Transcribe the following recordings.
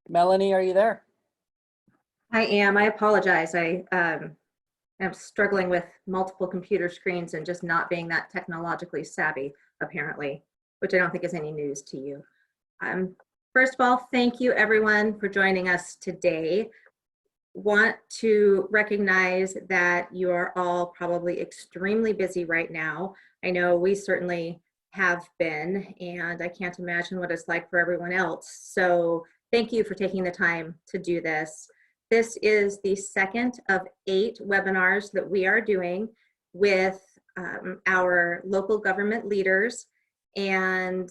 Melanie, are you there? I am. I apologize. I am struggling with multiple computer screens and just not being that technologically savvy, apparently, which I don't think is any news to you. First of all, thank you everyone for joining us today. Want to recognize that you are all probably extremely busy right now. I know we certainly have been, and I can't imagine what it's like for everyone else. So thank you for taking the time to do this. This is the second of 8 webinars that we are doing with our local government leaders and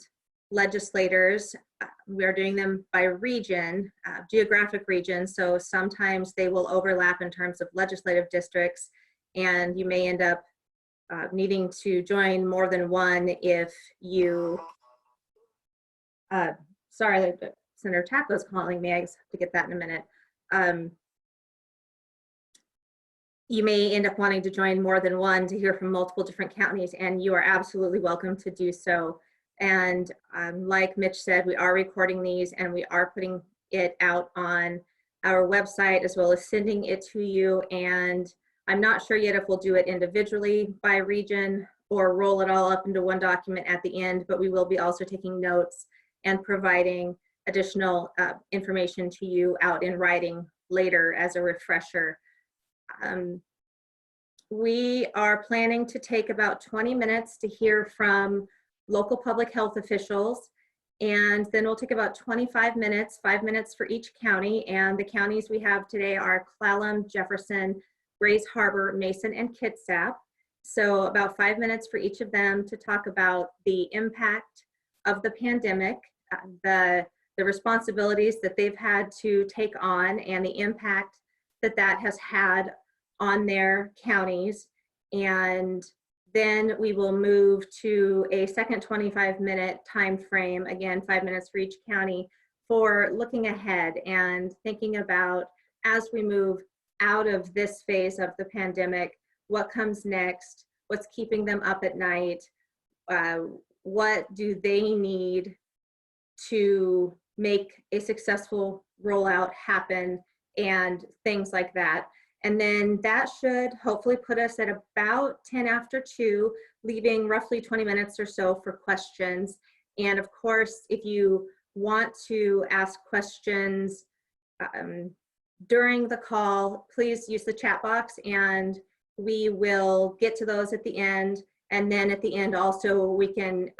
legislators. We are doing them by region, geographic region, so sometimes they will overlap in terms of legislative districts, and you may end up needing to join more than one if you, sorry, Senator Taco's calling me, I have to get that in a minute. You may end up wanting to join more than one to hear from multiple different counties, and you are absolutely welcome to do so. And like Mitch said, we are recording these and we are putting it out on our website as well as sending it to you. And I'm not sure yet if we'll do it individually by region or roll it all up into one document at the end, but we will be also taking notes and providing additional information to you out in writing later as a refresher. We are planning to take about 20 minutes to hear from local public health officials, and then we'll take about 25 minutes, 5 minutes for each county. And the counties we have today are Clallam, Jefferson, Grays Harbor, Mason, and Kitsap. So about 5 minutes for each of them to talk about the impact of the pandemic, the responsibilities that they've had to take on, and the impact that that has had on their counties. And then we will move to a second 25-minute time frame, again 5 minutes for each county, for looking ahead and thinking about, as we move out of this phase of the pandemic, what comes next, what's keeping them up at night, what do they need to make a successful rollout happen, and things like that. And then that should hopefully put us at about 10 after 2, leaving roughly 20 minutes or so for questions. And of course, if you want to ask questions during the call, please use the chat box and we will get to those at the end. And then at the end also, we can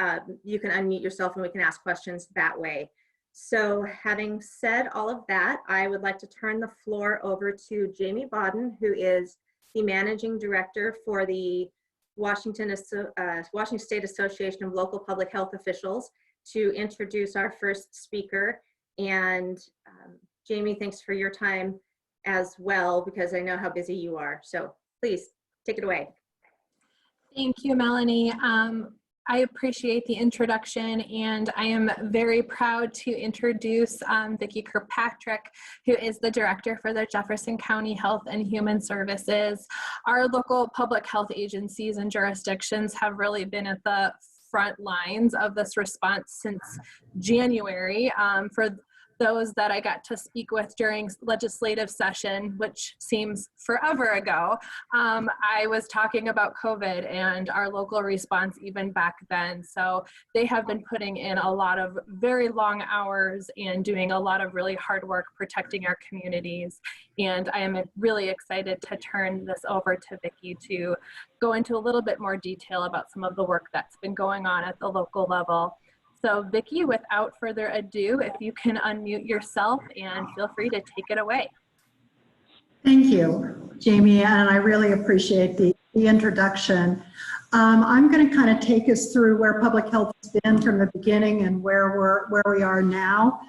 you can unmute yourself and we can ask questions that way. So having said all of that, I would like to turn the floor over to Jamie Bodden, who is the Managing Director for the Washington State Association of Local Public Health Officials, to introduce our first speaker. And Jamie, thanks for your time as well, because I know how busy you are. So please take it away. Thank you, Melanie. I appreciate the introduction, and I am very proud to introduce Vicki Kirkpatrick, who is the Director for the Jefferson County Health and Human Services. Our local public health agencies and jurisdictions have really been at the front lines of this response since January. For those that I got to speak with during legislative session, which seems forever ago, I was talking about COVID and our local response even back then. So they have been putting in a lot of very long hours and doing a lot of really hard work protecting our communities. And I am really excited to turn this over to Vicki to go into a little bit more detail about some of the work that's been going on at the local level. So Vicki, without further ado, if you can unmute yourself and feel free to take it away. Thank you, Jamie, and I really appreciate the introduction. I'm going to kind of take us through where public health has been from the beginning and where we are now.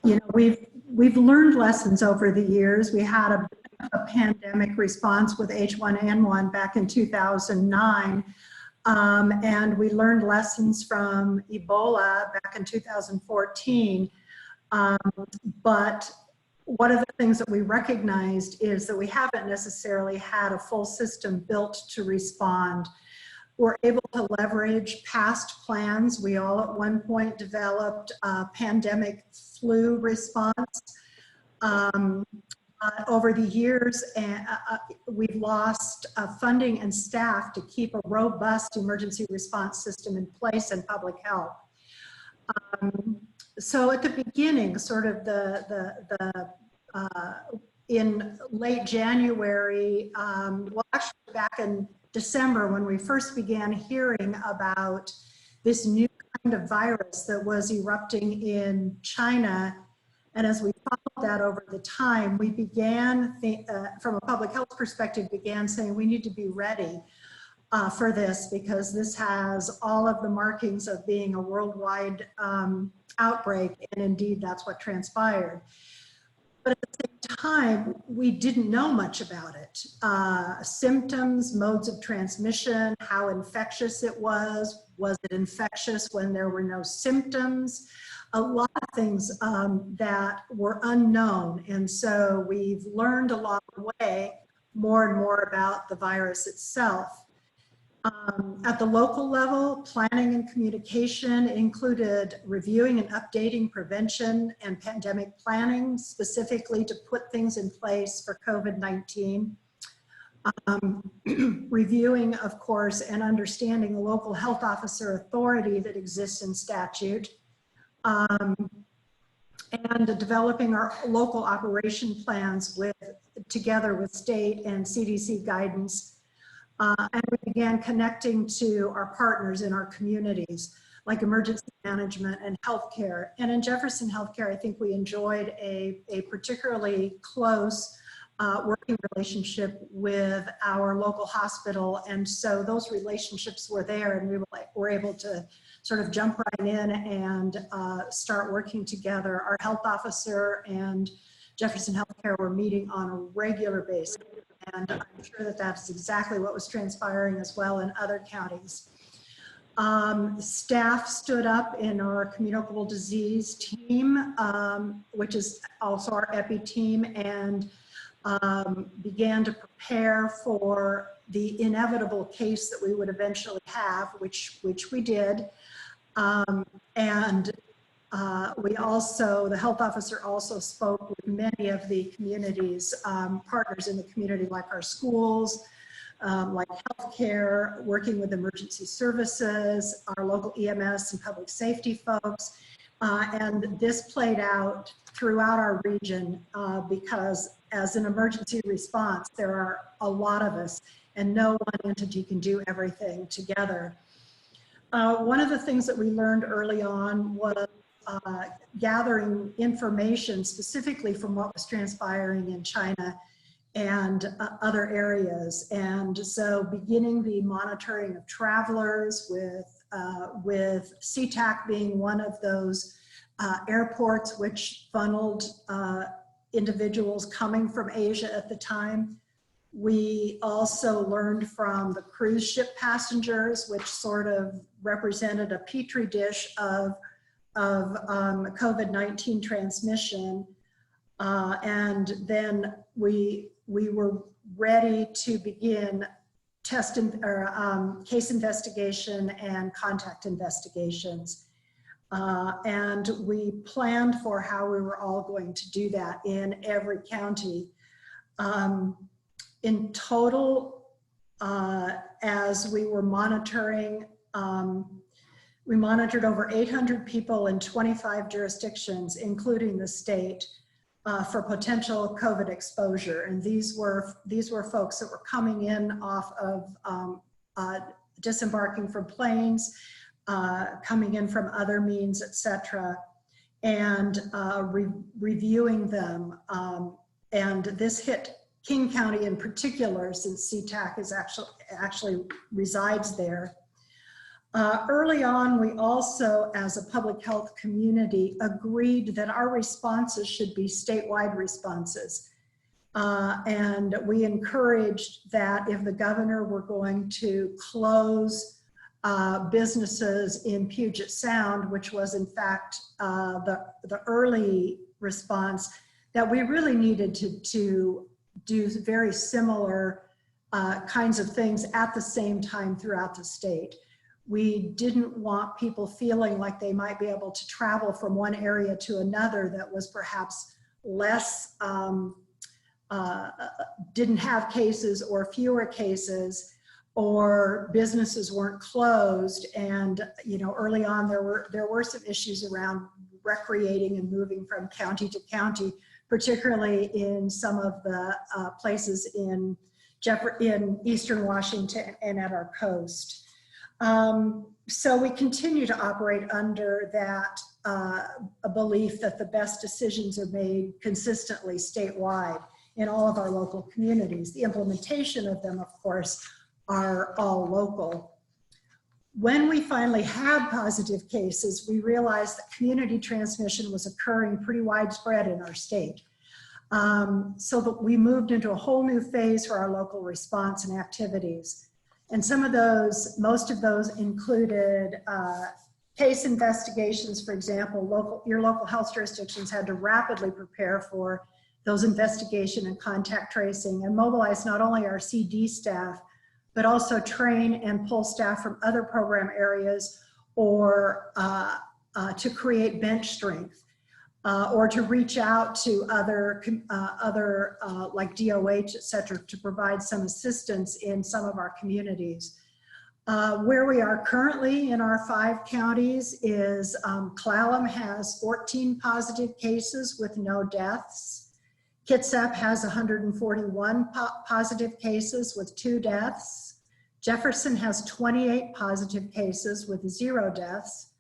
You know, we've learned lessons over the years. We had a pandemic response with H1N1 back in 2009. And we learned lessons from Ebola back in 2014. But one of the things that we recognized is that we haven't necessarily had a full system built to respond. were able to leverage past plans. We all at one point developed a pandemic flu response. Over the years, we've lost funding and staff to keep a robust emergency response system in place in public health. So at the beginning, sort of in late January, well, actually back in December, when we first began hearing about this new kind of virus that was erupting in China, and as we followed that over the time, we began, from a public health perspective, began saying we need to be ready for this, because this has all of the markings of being a worldwide outbreak, and indeed that's what transpired. But at the same time, we didn't know much about it. Symptoms, modes of transmission, how infectious it was it infectious when there were no symptoms? A lot of things that were unknown. And so we've learned along the way more and more about the virus itself. At the local level, planning and communication included reviewing and updating prevention and pandemic planning, specifically to put things in place for COVID-19. Reviewing, of course, and understanding the local health officer authority that exists in statute. And developing our local operation plans together with state and CDC guidance. And we began connecting to our partners in our communities, like emergency management and healthcare. And in Jefferson Healthcare, I think we enjoyed a particularly close working relationship with our local hospital. And so those relationships were there, and we were able to sort of jump right in and start working together. Our health officer and Jefferson Healthcare were meeting on a regular basis. And I'm sure that that's exactly what was transpiring as well in other counties. Staff stood up in our communicable disease team, which is also our EPI team, and began to prepare for the inevitable case that we would eventually have, which we did. We also, the health officer also spoke with many of the communities, partners in the community, like our schools, like healthcare, working with emergency services, our local EMS and public safety folks. And this played out throughout our region because as an emergency response, there are a lot of us and no one entity can do everything together. One of the things that we learned early on was gathering information specifically from what was transpiring in China and other areas. And so beginning the monitoring of travelers with SeaTac being one of those airports which funneled individuals coming from Asia at the time. We also learned from the cruise ship passengers, which sort of represented a petri dish of COVID-19 transmission. And then we were ready to begin case investigation and contact investigations. And we planned for how we were all going to do that in every county. In total, as we were monitoring, we monitored over 800 people in 25 jurisdictions, including the state, for potential COVID exposure. And these were folks that were coming in off of disembarking from planes, coming in from other means, etc., and reviewing them. And this hit King County in particular, since SeaTac is actually resides there. Early on, we also, as a public health community, agreed that our responses should be statewide responses. And we encouraged that if the governor were going to close businesses in Puget Sound, which was in fact the early response, that we really needed to do very similar kinds of things at the same time throughout the state. We didn't want people feeling like they might be able to travel from one area to another that was perhaps less, didn't have cases or fewer cases, or businesses weren't closed. And, you know, early on there were some issues around recreating and moving from county to county, particularly in some of the places in Eastern Washington and at our coast. So we continue to operate under that a belief that the best decisions are made consistently statewide in all of our local communities. The implementation of them, of course, are all local. When we finally had positive cases, we realized that community transmission was occurring pretty widespread in our state. So that we moved into a whole new phase for our local response and activities. And some of those, most of those included case investigations. For example, your local health jurisdictions had to rapidly prepare for those investigation and contact tracing and mobilize not only our CD staff, but also train and pull staff from other program areas, or to create bench strength, or to reach out to other like DOH, et cetera, to provide some assistance in some of our communities. Where we are currently in our 5 counties is Clallam has 14 positive cases with no deaths. Kitsap has 141 positive cases with 2 deaths. Jefferson has 28 positive cases with 0 deaths.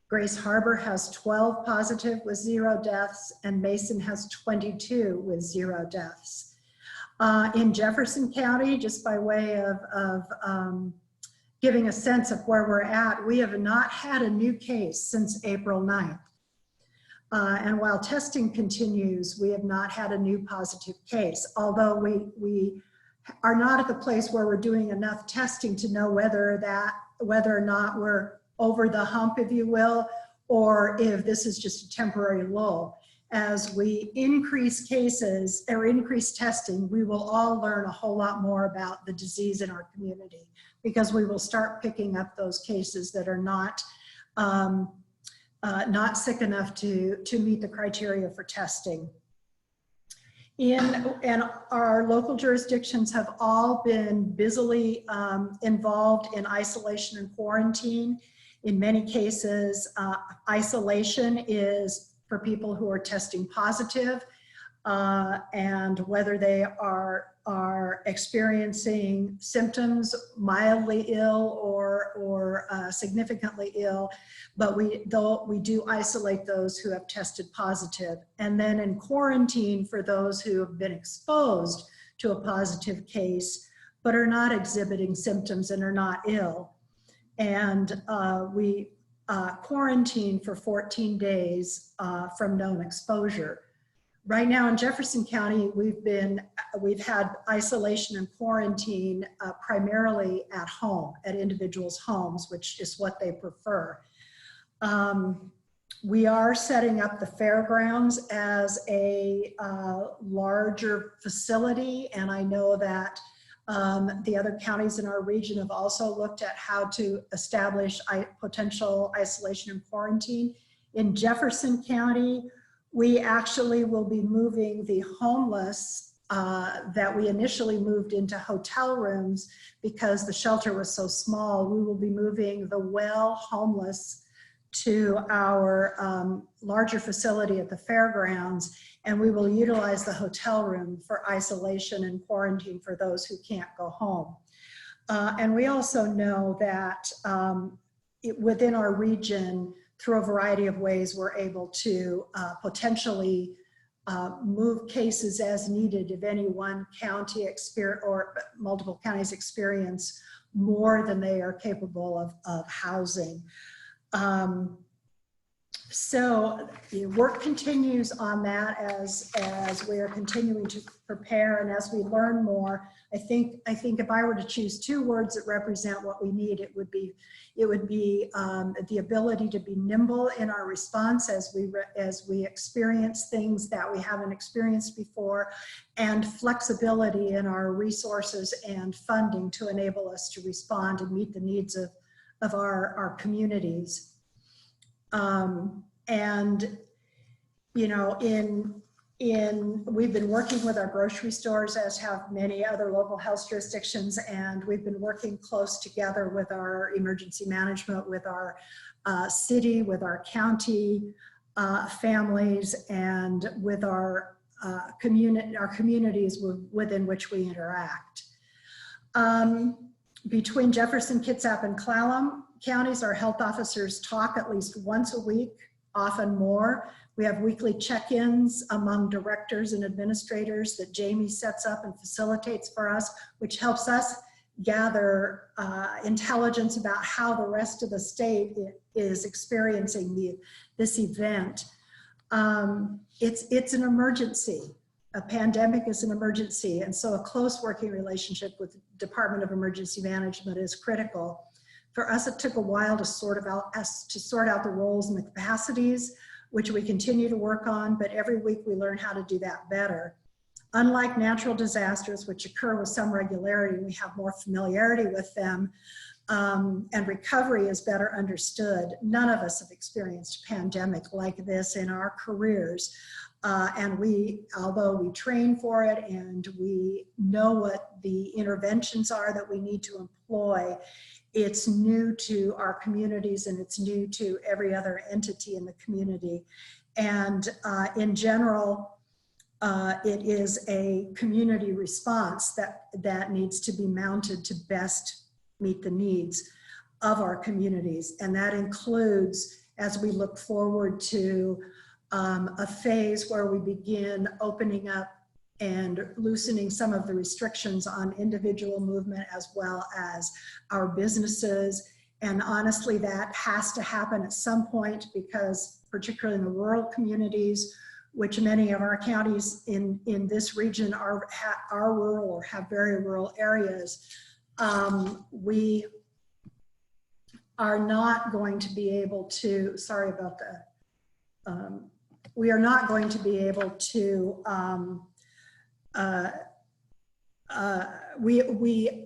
Grace Harbor has 12 positive with 0 deaths, and Mason has 22 with 0 deaths. In Jefferson County, just by way of giving a sense of where we're at, we have not had a new case since April 9th. And while testing continues, we have not had a new positive case, although we are not at the place where we're doing enough testing to know whether or not we're over the hump, if you will, or if this is just a temporary lull. As we increase cases or increase testing, we will all learn a whole lot more about the disease in our community, because we will start picking up those cases that are not sick enough to meet the criteria for testing. And our local jurisdictions have all been busily involved in isolation and quarantine. In many cases, isolation is for people who are testing positive, and whether they are experiencing symptoms, mildly ill or significantly ill, but we do isolate those who have tested positive. And then in quarantine for those who have been exposed to a positive case, but are not exhibiting symptoms and are not ill. And we quarantine for 14 days from known exposure. Right now in Jefferson County, we've had isolation and quarantine primarily at home, at individuals' homes, which is what they prefer. We are setting up the fairgrounds as a larger facility, and I know that the other counties in our region have also looked at how to establish potential isolation and quarantine. In Jefferson County, we actually will be moving the homeless that we initially moved into hotel rooms because the shelter was so small. We will be moving the well homeless to our larger facility at the fairgrounds, and we will utilize the hotel room for isolation and quarantine for those who can't go home. And we also know that within our region, through a variety of ways, we're able to potentially move cases as needed if any one county or multiple counties experience more than they are capable of housing. So the work continues on that as we are continuing to prepare and as we learn more. I think if I were to choose two words that represent what we need, it would be the ability to be nimble in our response as we experience things that we haven't experienced before, and flexibility in our resources and funding to enable us to respond and meet the needs of our communities. And, you know, we've been working with our grocery stores, as have many other local health jurisdictions, and we've been working close together with our emergency management, with our city, with our county families, and with our communities within which we interact. Between Jefferson, Kitsap, and Clallam counties, our health officers talk at least once a week, often more. We have weekly check-ins among directors and administrators that Jamie sets up and facilitates for us, which helps us gather intelligence about how the rest of the state is experiencing this event. It's an emergency. A pandemic is an emergency, and so a close working relationship with the Department of Emergency Management is critical. For us, it took a while to sort out the roles and the capacities, which we continue to work on, but every week we learn how to do that better. Unlike natural disasters, which occur with some regularity, we have more familiarity with them, and recovery is better understood. None of us have experienced a pandemic like this in our careers. And although we train for it and we know what the interventions are that we need to employ, it's new to our communities and it's new to every other entity in the community. And in general, it is a community response that needs to be mounted to best meet the needs of our communities. And that includes, as we look forward to a phase where we begin opening up and loosening some of the restrictions on individual movement as well as our businesses. And honestly, that has to happen at some point, because particularly in the rural communities, which many of our counties in this region are rural or have very rural areas, we are not going to be able to, sorry about the, we are not going to be able to,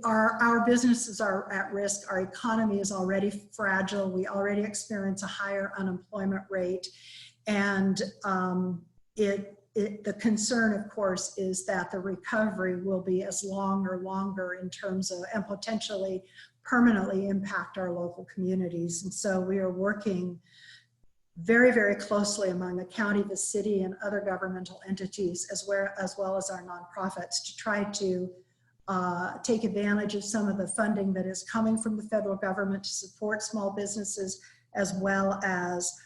our businesses are at risk, our economy is already fragile, we already experience a higher unemployment rate, and the concern, of course, is that the recovery will be as long or longer in terms of, and potentially permanently impact our local communities. And so we are working very, very closely among the county, the city, and other governmental entities, as well as our nonprofits, to try to take advantage of some of the funding that is coming from the federal government to support small businesses, as well as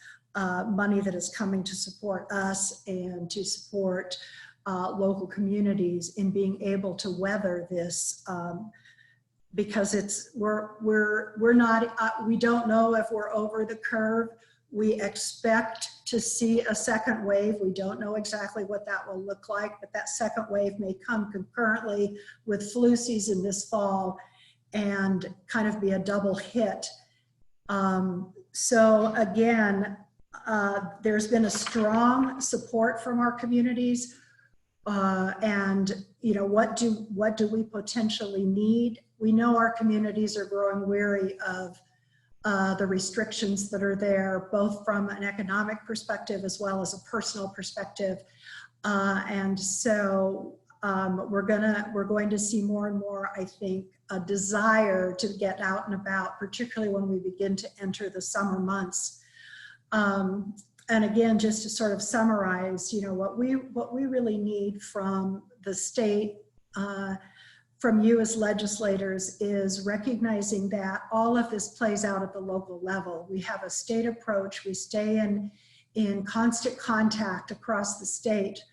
money that is coming to support us and to support local communities in being able to weather this, because we don't know if we're over the curve. We expect to see a second wave. We don't know exactly what that will look like, but that second wave may come concurrently with flu season this fall and kind of be a double hit. So again, there's been a strong support from our communities, and you know, what do we potentially need? We know our communities are growing weary of the restrictions that are there, both from an economic perspective as well as a personal perspective, and so we're going to see more and more, I think, a desire to get out and about, particularly when we begin to enter the summer months. And again, just to sort of summarize, you know, what we really need from the state, from you as legislators, is recognizing that all of this plays out at the local level. We have a state approach. We stay in constant contact across the state,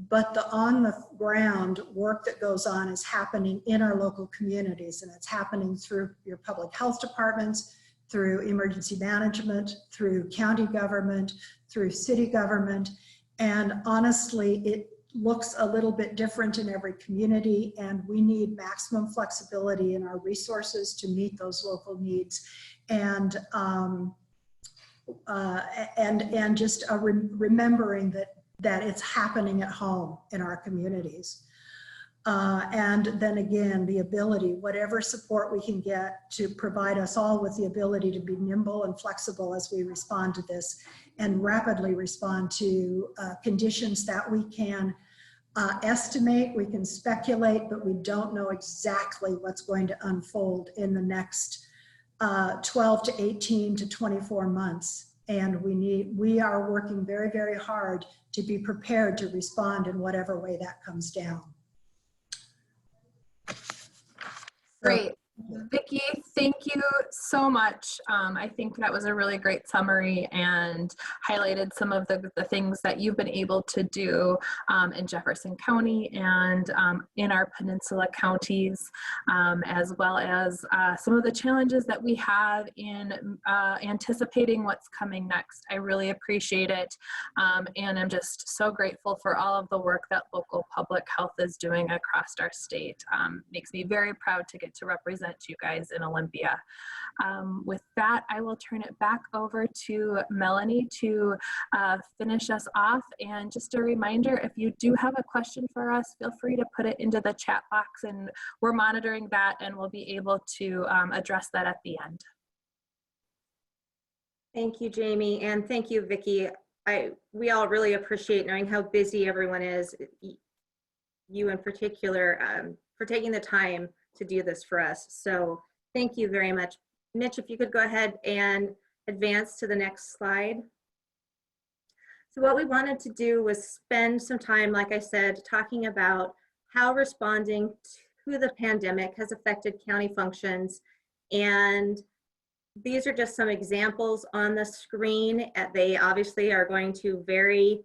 but the on the ground work that goes on is happening in our local communities, and it's happening through your public health departments, through emergency management, through county government, through city government. And honestly, it looks a little bit different in every community, and we need maximum flexibility in our resources to meet those local needs. And just remembering that it's happening at home in our communities. And then again, the ability, whatever support we can get to provide us all with the ability to be nimble and flexible as we respond to this and rapidly respond to conditions that we can estimate, we can speculate, but we don't know exactly what's going to unfold in the next 12 to 18 to 24 months. And we are working very, very hard to be prepared to respond in whatever way that comes down. Great. Vicki, thank you so much. I think that was a really great summary and highlighted some of the things that you've been able to do in Jefferson County and in our peninsula counties, as well as some of the challenges that we have in anticipating what's coming next. I really appreciate it, and I'm just so grateful for all of the work that local public health is doing across our state. Makes me very proud to get to represent you guys in Olympia. With that, I will turn it back over to Melanie to finish us off. And just a reminder, if you do have a question for us, feel free to put it into the chat box, and we're monitoring that and we'll be able to address that at the end. Thank you, Jamie, and thank you, Vicki. We all really appreciate knowing how busy everyone is, you in particular, for taking the time to do this for us. So thank you very much. Mitch, if you could go ahead and advance to the next slide. So what we wanted to do was spend some time, like I said, talking about how responding to the pandemic has affected county functions. And these are just some examples on the screen. They obviously are going to vary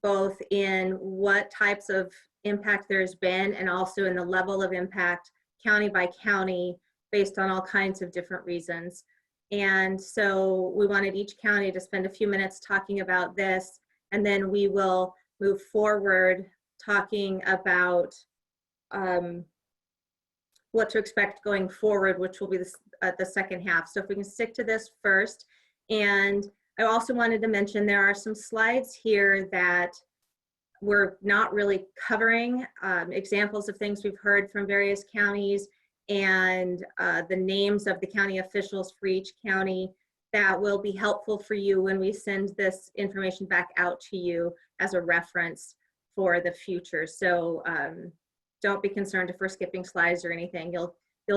both in what types of impact there's been and also in the level of impact county by county based on all kinds of different reasons. And so we wanted each county to spend a few minutes talking about this, and then we will move forward talking about what to expect going forward, which will be the second half. So if we can stick to this first. And I also wanted to mention there are some slides here that we're not really covering, examples of things we've heard from various counties and the names of the county officials for each county that will be helpful for you when we send this information back out to you as a reference for the future. So don't be concerned if we're skipping slides or anything. You'll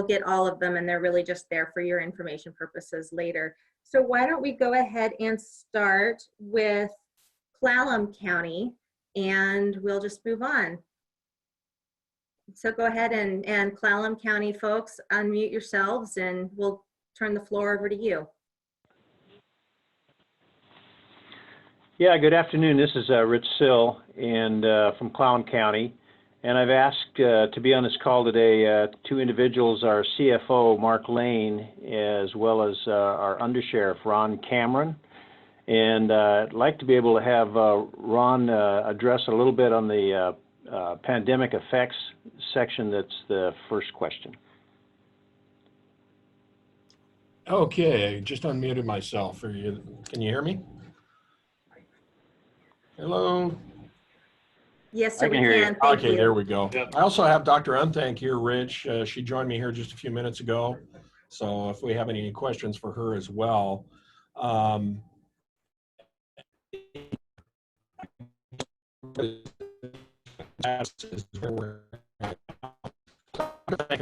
get all of them, and they're really just there for your information purposes later. So why don't we go ahead and start with Clallam County, and we'll just move on. So go ahead and Clallam County folks, unmute yourselves, and we'll turn the floor over to you. Yeah, good afternoon. This is Rich Sill and from Clallam County. And I've asked to be on this call today two individuals, our CFO, Mark Lane, as well as our Undersheriff, Ron Cameron. And I'd like to be able to have Ron address a little bit on the pandemic effects section. That's the first question. Okay, just unmuted myself. Can you hear me? Hello? Yes, sir, I can we hear you. can. Thank Okay, you. there we go. Yep. I also have Dr. Unthank here, Rich. She joined me here just a few minutes ago. So if we have any questions for her as well. And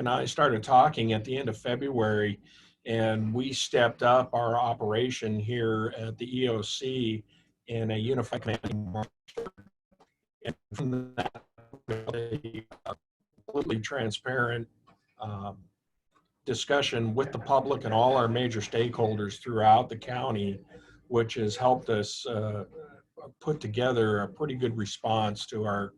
I started talking at the end of February, and we stepped up our operation here at the EOC in a unified command. And from that, a completely transparent discussion with the public and all our major stakeholders throughout the county, which has helped us put together a pretty good response to our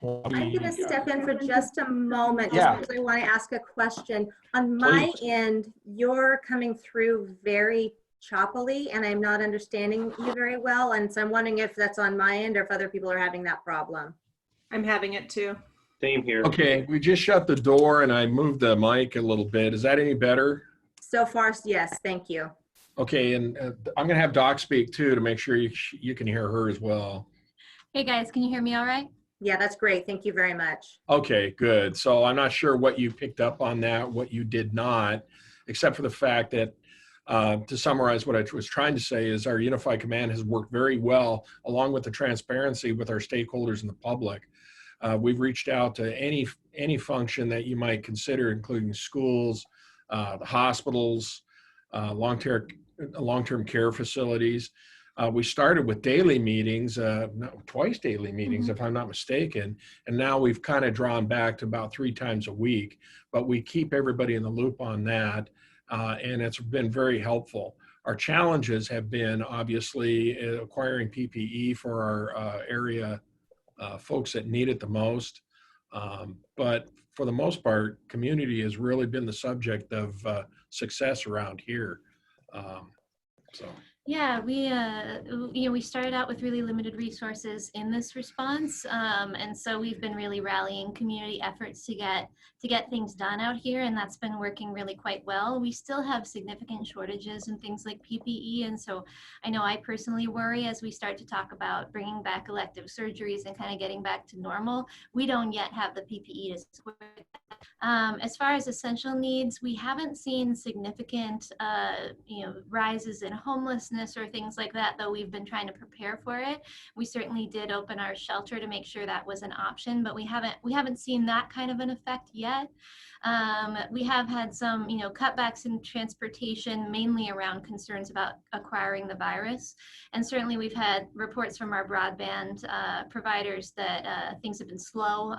I'm going to step in for just a moment, just Yeah. because I want to ask a question. On my Please. end, you're coming through very choppily, and I'm not understanding you very well. And so I'm wondering if that's on my end or if other people are having that problem. I'm having it too. Same here. Okay, we just shut the door and I moved the mic a little bit. Is that any better? So far, yes, thank you. Okay, and I'm gonna have Doc speak too to make sure you can hear her as well. Hey guys, can you hear me all right? Yeah, that's great. Thank you very much. Okay, good. So I'm not sure what you picked up on that, what you did not, except for the fact that, to summarize what I was trying to say is our unified command has worked very well along with the transparency with our stakeholders and the public. We've reached out to any function that you might consider, including schools, the hospitals, long-term care facilities. We started with daily meetings, twice daily meetings, if I'm not mistaken, and now we've kind of drawn back to about 3 times a week, but we keep everybody in the loop on that, and it's been very helpful. Our challenges have been obviously acquiring PPE for our area folks that need it the most, but for the most part, community has really been the subject of success around here. So. Yeah, we started out with really limited resources in this response, and so we've been really rallying community efforts to get things done out here, and that's been working really quite well. We still have significant shortages in things like PPE, and so I know I personally worry as we start to talk about bringing back elective surgeries and kind of getting back to normal. We don't yet have the PPE to support that. As far as essential needs, we haven't seen significant, rises in homelessness or things like that, though we've been trying to prepare for it. We certainly did open our shelter to make sure that was an option, but we haven't seen that kind of an effect yet. We have had some, cutbacks in transportation, mainly around concerns about acquiring the virus. And certainly we've had reports from our broadband providers that things have been slow.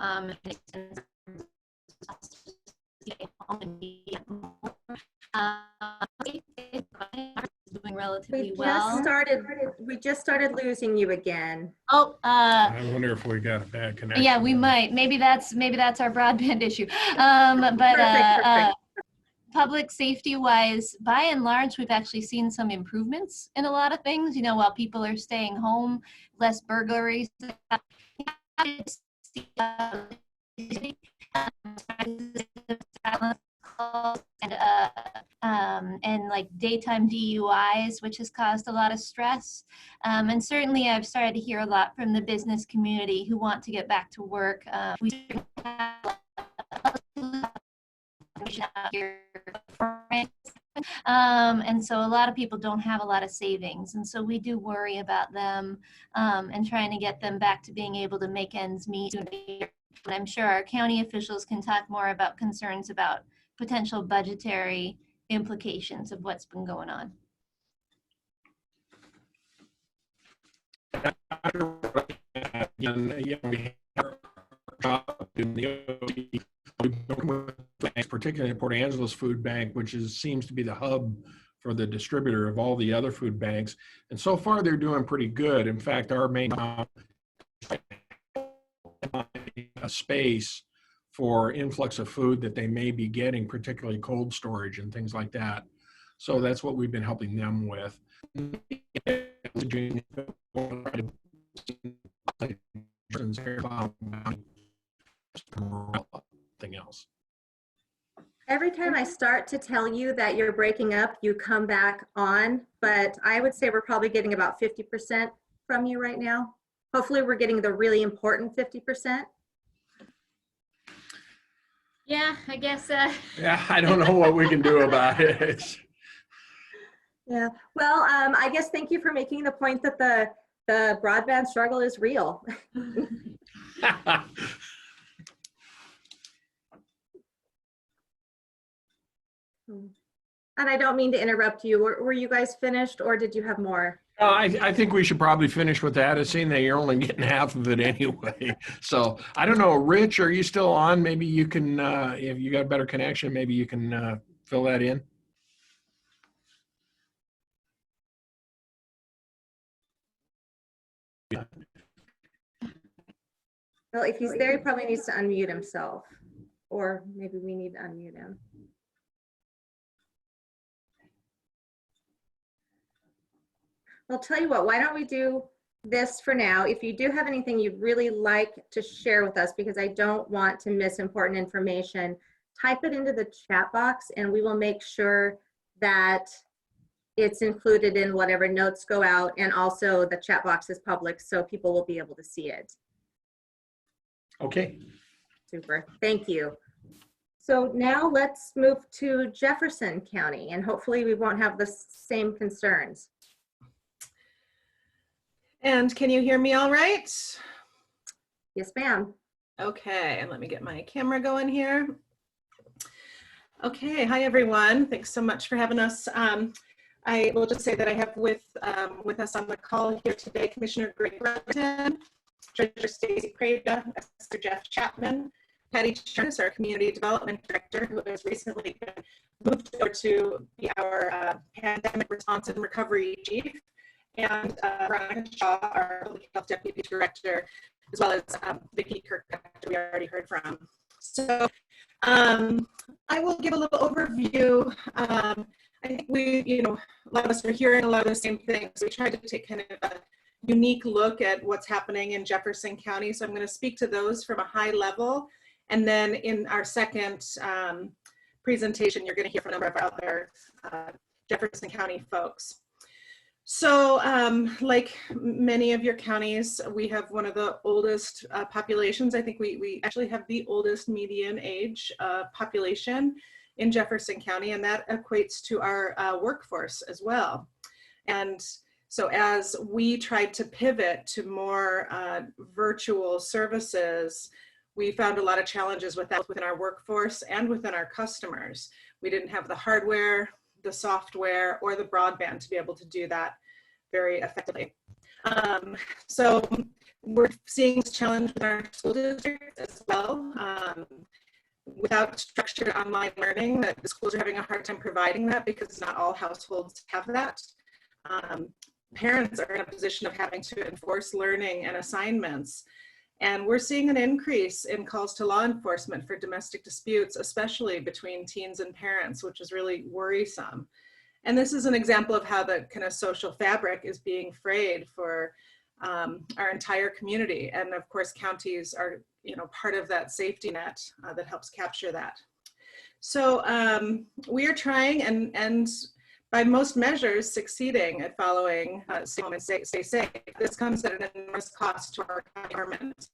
Doing relatively well. We just started losing you again. Oh, I wonder if we got a bad connection. yeah, we might. Maybe that's our broadband issue. Perfect. Public safety wise, by and large, we've actually seen some improvements in a lot of things. While people are staying home, less burglaries. And like daytime DUIs, which has caused a lot of stress. And certainly I've started to hear a lot from the business community who want to get back to work. And so a lot of people don't have a lot of savings. And so we do worry about them and trying to get them back to being able to make ends meet. And I'm sure our county officials can talk more about concerns about potential budgetary implications of what's been going on. Particularly Port Angeles Food Bank, which seems to be the hub for the distributor of all the other food banks. And so far, they're doing pretty good. In fact, our main a space for influx of food that they may be getting, particularly cold storage and things like that. So that's what we've been helping them with. Nothing else. Every time I start to tell you that you're breaking up, you come back on, but I would say we're probably getting about 50% from you right now. Hopefully we're getting the really important 50%. Yeah, I guess. Yeah, I don't know what we can do about it. Yeah, well, I guess thank you for making the point that the broadband struggle is real. And I don't mean to interrupt you. Were you guys finished or did you have more? I think we should probably finish with that. It's seeing that you're only getting half of it anyway. So I don't know, Rich, are you still on? Maybe you can, if you got a better connection, maybe you can fill that in. Well, if he's there, he probably needs to unmute himself, or maybe we need to unmute him. I'll tell you what, why don't we do this for now? If you do have anything you'd really like to share with us, because I don't want to miss important information, type it into the chat box and we will make sure that it's included in whatever notes go out, and also the chat box is public so people will be able to see it. Okay. Super, thank you. So now let's move to Jefferson County, and hopefully we won't have the same concerns. And can you hear me all right? Yes, ma'am. Okay, and let me get my camera going here. Okay, hi everyone. Thanks so much for having us. I will just say that I have with us on the call here today, Commissioner Greg Brenton, Treasurer Stacy Prada, Mr. Jeff Chapman, Patty Chernis, our Community Development Director, who has recently been moved over to be our Pandemic Response and Recovery Chief, and Veronica Shaw, our Public Health Deputy Director, as well as Vicki Kirkpatrick, we already heard from. So I will give a little overview. I think a lot of us are hearing a lot of the same things. We tried to take kind of a unique look at what's happening in Jefferson County. So I'm going to speak to those from a high level. And then in our second presentation, you're going to hear from a number of other Jefferson County folks. So like many of your counties, we have one of the oldest populations. I think we actually have the oldest median age population in Jefferson County, and that equates to our workforce as well. And so as we tried to pivot to more virtual services, we found a lot of challenges with that within our workforce and within our customers. We didn't have the hardware, the software, or the broadband to be able to do that very effectively. So we're seeing this challenge with our school districts as well. Without structured online learning, that the schools are having a hard time providing that because not all households have that. Parents are in a position of having to enforce learning and assignments. And we're seeing an increase in calls to law enforcement for domestic disputes, especially between teens and parents, which is really worrisome. And this is an example of how the kind of social fabric is being frayed for our entire community. And of course, counties are part of that safety net that helps capture that. So we are trying and by most measures succeeding at following stay home and stay safe. This comes at an enormous cost to our government.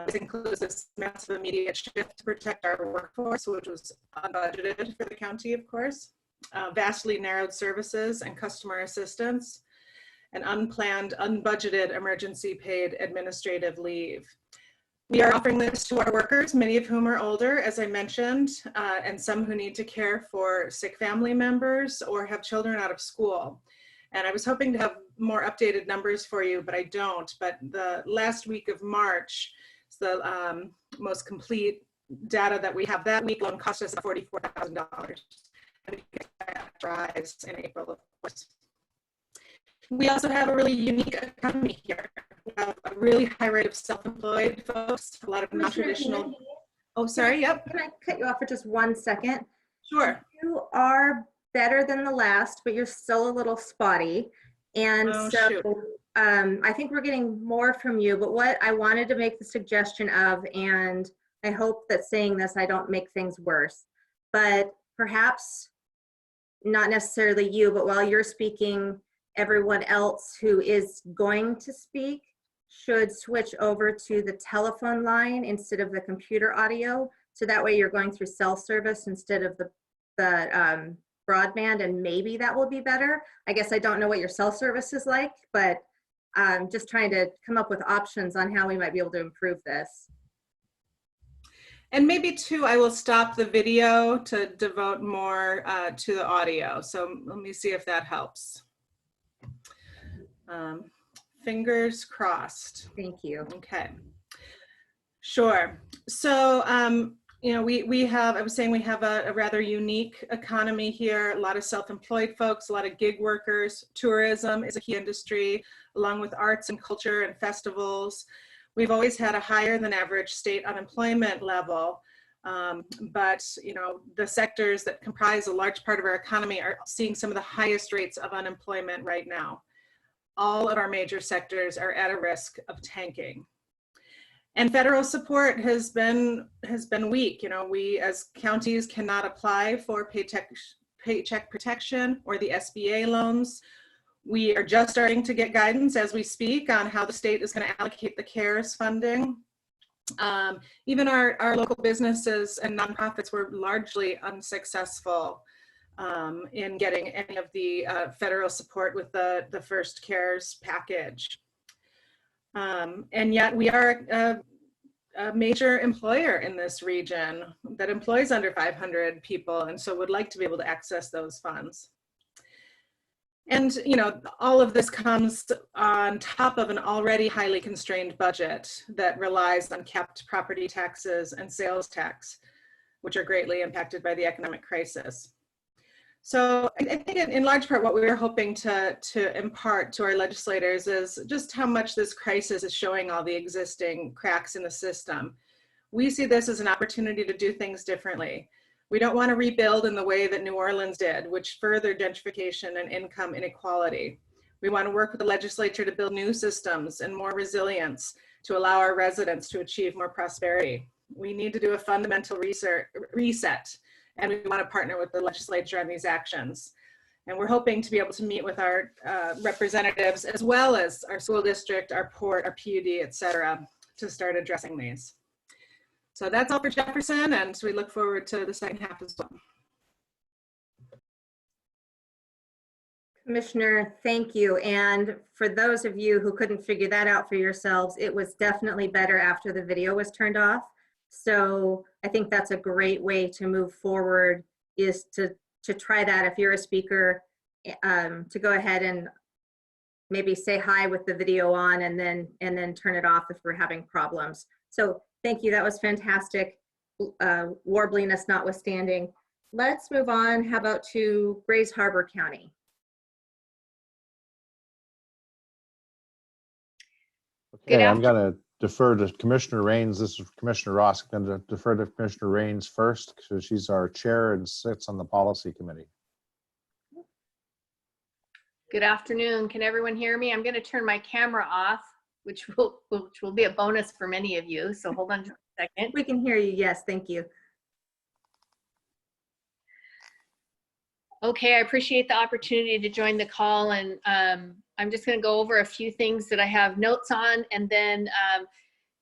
This includes this massive immediate shift to protect our workforce, which was unbudgeted for the county, of course, vastly narrowed services and customer assistance, and unplanned, unbudgeted emergency paid administrative leave. We are offering this to our workers, many of whom are older, as I mentioned, and some who need to care for sick family members or have children out of school. And I was hoping to have more updated numbers for you, but I don't. But the last week of March is the most complete data that we have. That week alone cost us $44,000. And we that rise in April, of course. We also have a really unique economy here. We have a really high rate of self-employed folks, a lot of non-traditional. Oh, sorry, yep. Can I cut you off for just 1 second? Sure. You are better than the last, but you're still a little spotty. And Oh, so shoot. I think we're getting more from you, but what I wanted to make the suggestion of, and I hope that saying this, I don't make things worse, but perhaps not necessarily you, but while you're speaking, everyone else who is going to speak should switch over to the telephone line instead of the computer audio. So that way you're going through cell service instead of the broadband, and maybe that will be better. I guess I don't know what your cell service is like, but I'm just trying to come up with options on how we might be able to improve this. And maybe too, I will stop the video to devote more to the audio. So let me see if that helps. Fingers crossed. Thank you. Okay. Sure. So, we have, I was saying we have a rather unique economy here, a lot of self-employed folks, a lot of gig workers. Tourism is a key industry, along with arts and culture and festivals. We've always had a higher than average state unemployment level, but the sectors that comprise a large part of our economy are seeing some of the highest rates of unemployment right now. All of our major sectors are at a risk of tanking. And federal support has been weak. We as counties cannot apply for paycheck protection or the SBA loans. We are just starting to get guidance as we speak on how the state is going to allocate the CARES funding. Even our local businesses and nonprofits were largely unsuccessful in getting any of the federal support with the first CARES package. And yet we are a major employer in this region that employs under 500 people, and so would like to be able to access those funds. And all of this comes on top of an already highly constrained budget that relies on capped property taxes and sales tax, which are greatly impacted by the economic crisis. So I think in large part what we were hoping to impart to our legislators is just how much this crisis is showing all the existing cracks in the system. We see this as an opportunity to do things differently. We don't want to rebuild in the way that New Orleans did, which furthered gentrification and income inequality. We want to work with the legislature to build new systems and more resilience to allow our residents to achieve more prosperity. We need to do a fundamental reset, and we want to partner with the legislature on these actions. And we're hoping to be able to meet with our representatives as well as our school district, our port, our PUD, et cetera, to start addressing these. So that's all for Jefferson, and we look forward to the second half as well. Commissioner, thank you. And for those of you who couldn't figure that out for yourselves, it was definitely better after the video was turned off. So I think that's a great way to move forward, is to try that if you're a speaker, to go ahead and maybe say hi with the video on and then turn it off if we're having problems. So thank you, that was fantastic, warbliness notwithstanding. Let's move on. How about to Grays Harbor County? Okay, I'm going to defer to Commissioner Rains. This is Commissioner Ross. I'm going to defer to Commissioner Rains first, because she's our chair and sits on the policy committee. Good afternoon. Can everyone hear me? I'm going to turn my camera off, which will be a bonus for many of you. So hold on just a second. We can hear you. Yes, thank you. Okay, I appreciate the opportunity to join the call, and I'm just going to go over a few things that I have notes on, and then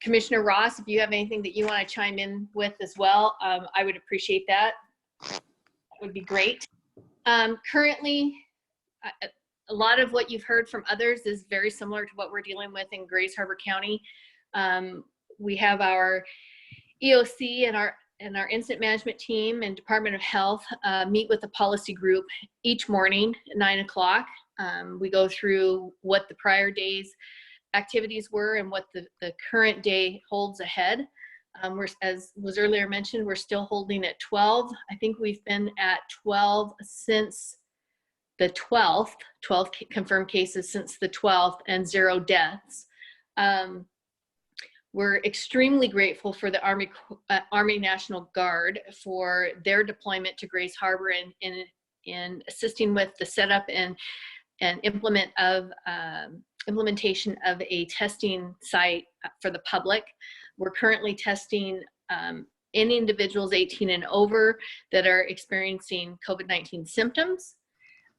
Commissioner Ross, if you have anything that you want to chime in with as well, I would appreciate that. That would be great. Currently, a lot of what you've heard from others is very similar to what we're dealing with in Grays Harbor County. We have our EOC and our incident management team and Department of Health meet with the policy group each morning at 9 o'clock. We go through what the prior day's activities were and what the current day holds ahead. As was earlier mentioned, we're still holding at 12. I think we've been at 12 since the 12th, 12 confirmed cases since the 12th, and 0 deaths. We're extremely grateful for the Army National Guard for their deployment to Grays Harbor in assisting with the setup and implementation of a testing site for the public. We're currently testing any individuals 18 and over that are experiencing COVID-19 symptoms.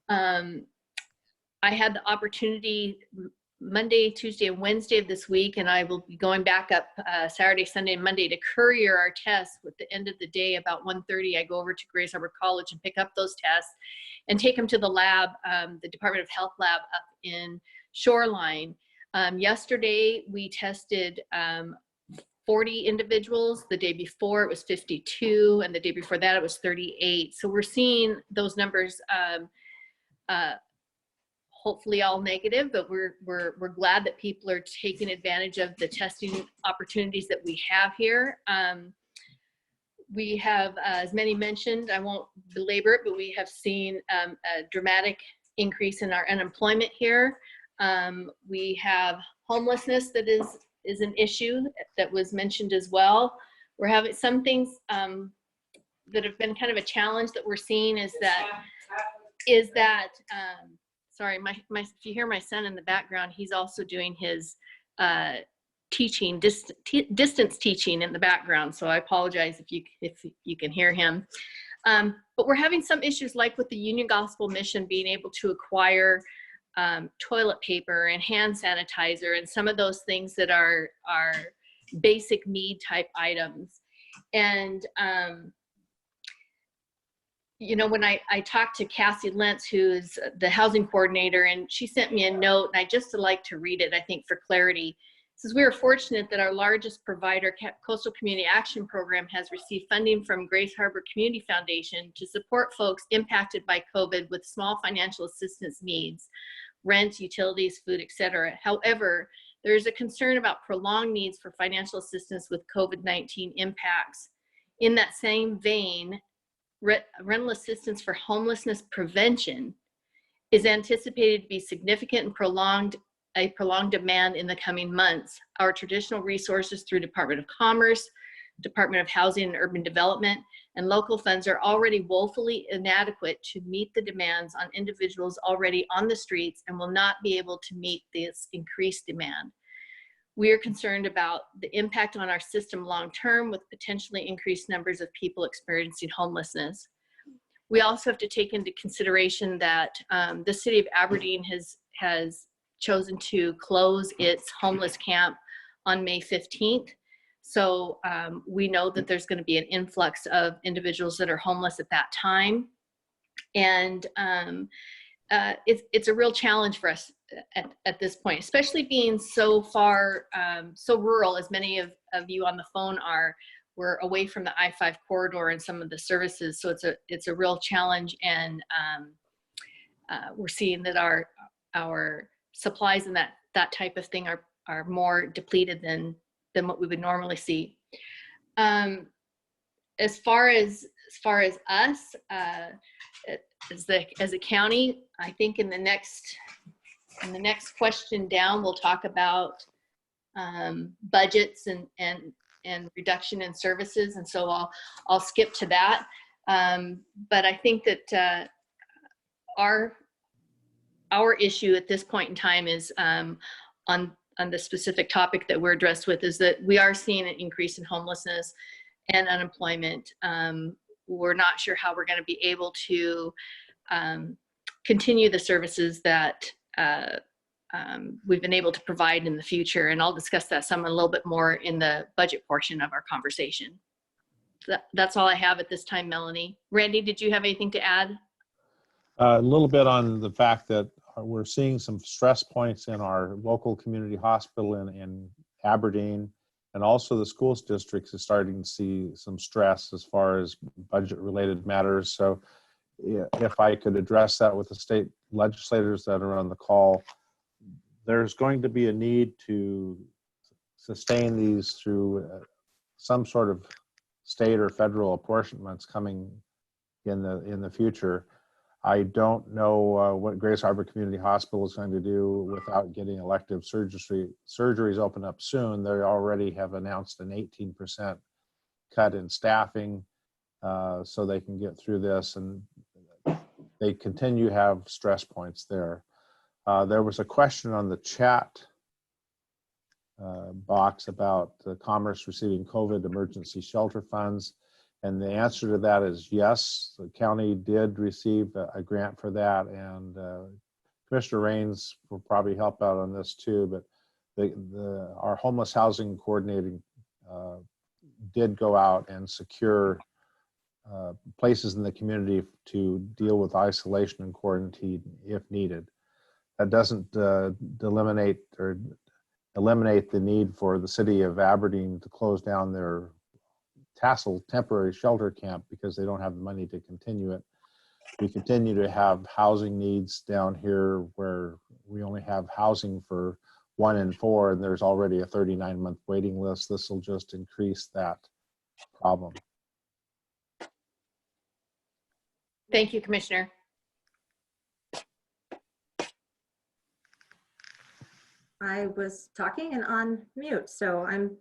I had the opportunity Monday, Tuesday, and Wednesday of this week, and I will be going back up Saturday, Sunday, and Monday to courier our tests. At the end of the day, about 1:30, I go over to Grays Harbor College and pick up those tests and take them to the lab, the Department of Health lab up in Shoreline. Yesterday, we tested 40 individuals. The day before, it was 52, and the day before that, it was 38. So we're seeing those numbers hopefully all negative, but we're glad that people are taking advantage of the testing opportunities that we have here. We have, as many mentioned, I won't belabor it, but we have seen a dramatic increase in our unemployment here. We have homelessness that is is an issue that was mentioned as well. We're having some things that have been kind of a challenge that we're seeing is that sorry, if you hear my son in the background, he's also doing his teaching, distance teaching in the background. So I apologize if you can hear him. But we're having some issues like with the Union Gospel Mission being able to acquire toilet paper and hand sanitizer and some of those things that are basic need type items. And you know, when I talked to Cassie Lentz, who's the housing coordinator, and she sent me a note, and I just like to read it, I think, for clarity. It says, we are fortunate that our largest provider, Coastal Community Action Program, has received funding from Grace Harbor Community Foundation to support folks impacted by COVID with small financial assistance needs, rent, utilities, food, etc. However, there is a concern about prolonged needs for financial assistance with COVID-19 impacts. In that same vein, rental assistance for homelessness prevention is anticipated to be significant and a prolonged demand in the coming months. Our traditional resources through Department of Commerce, Department of Housing and Urban Development, and local funds are already woefully inadequate to meet the demands on individuals already on the streets and will not be able to meet this increased demand. We are concerned about the impact on our system long-term with potentially increased numbers of people experiencing homelessness. We also have to take into consideration that the city of Aberdeen has chosen to close its homeless camp on May 15th. So we know that there's going to be an influx of individuals that are homeless at that time. And it's a real challenge for us at this point, especially being so far, so rural, as many of you on the phone are. We're away from the I-5 corridor and some of the services, so it's a real challenge. And we're seeing that our supplies and that type of thing are more depleted than what we would normally see. As far as us, as a county, I think in the next question down, we'll talk about budgets and reduction in services, and so I'll skip to that. But I think that our issue at this point in time is on the specific topic that we're addressed with, is that we are seeing an increase in homelessness and unemployment. We're not sure how we're going to be able to continue the services that we've been able to provide in the future. And I'll discuss that a little bit more in the budget portion of our conversation. So that's all I have at this time, Melanie. Randy, did you have anything to add? A little bit on the fact that we're seeing some stress points in our local community hospital in Aberdeen, and also the schools districts is starting to see some stress as far as budget related matters. So if I could address that with the state legislators that are on the call, there's going to be a need to sustain these through some sort of state or federal apportionments coming in the future. I don't know what Grace Harbor Community Hospital is going to do without getting elective surgeries open up soon. They already have announced an 18% cut in staffing so they can get through this, and they continue to have stress points there. There was a question on the chat box about the Commerce receiving COVID emergency shelter funds. And the answer to that is yes, the county did receive a grant for that, and Commissioner Rains will probably help out on this too, but our homeless housing coordinating did go out and secure places in the community to deal with isolation and quarantine if needed. That doesn't eliminate the need for the city of Aberdeen to close down their Tassel temporary shelter camp because they don't have the money to continue it. We continue to have housing needs down here where we only have housing for 1 in 4, and there's already a 39-month waiting list. This will just increase that problem. Thank you, Commissioner. I was talking and on mute, so I'm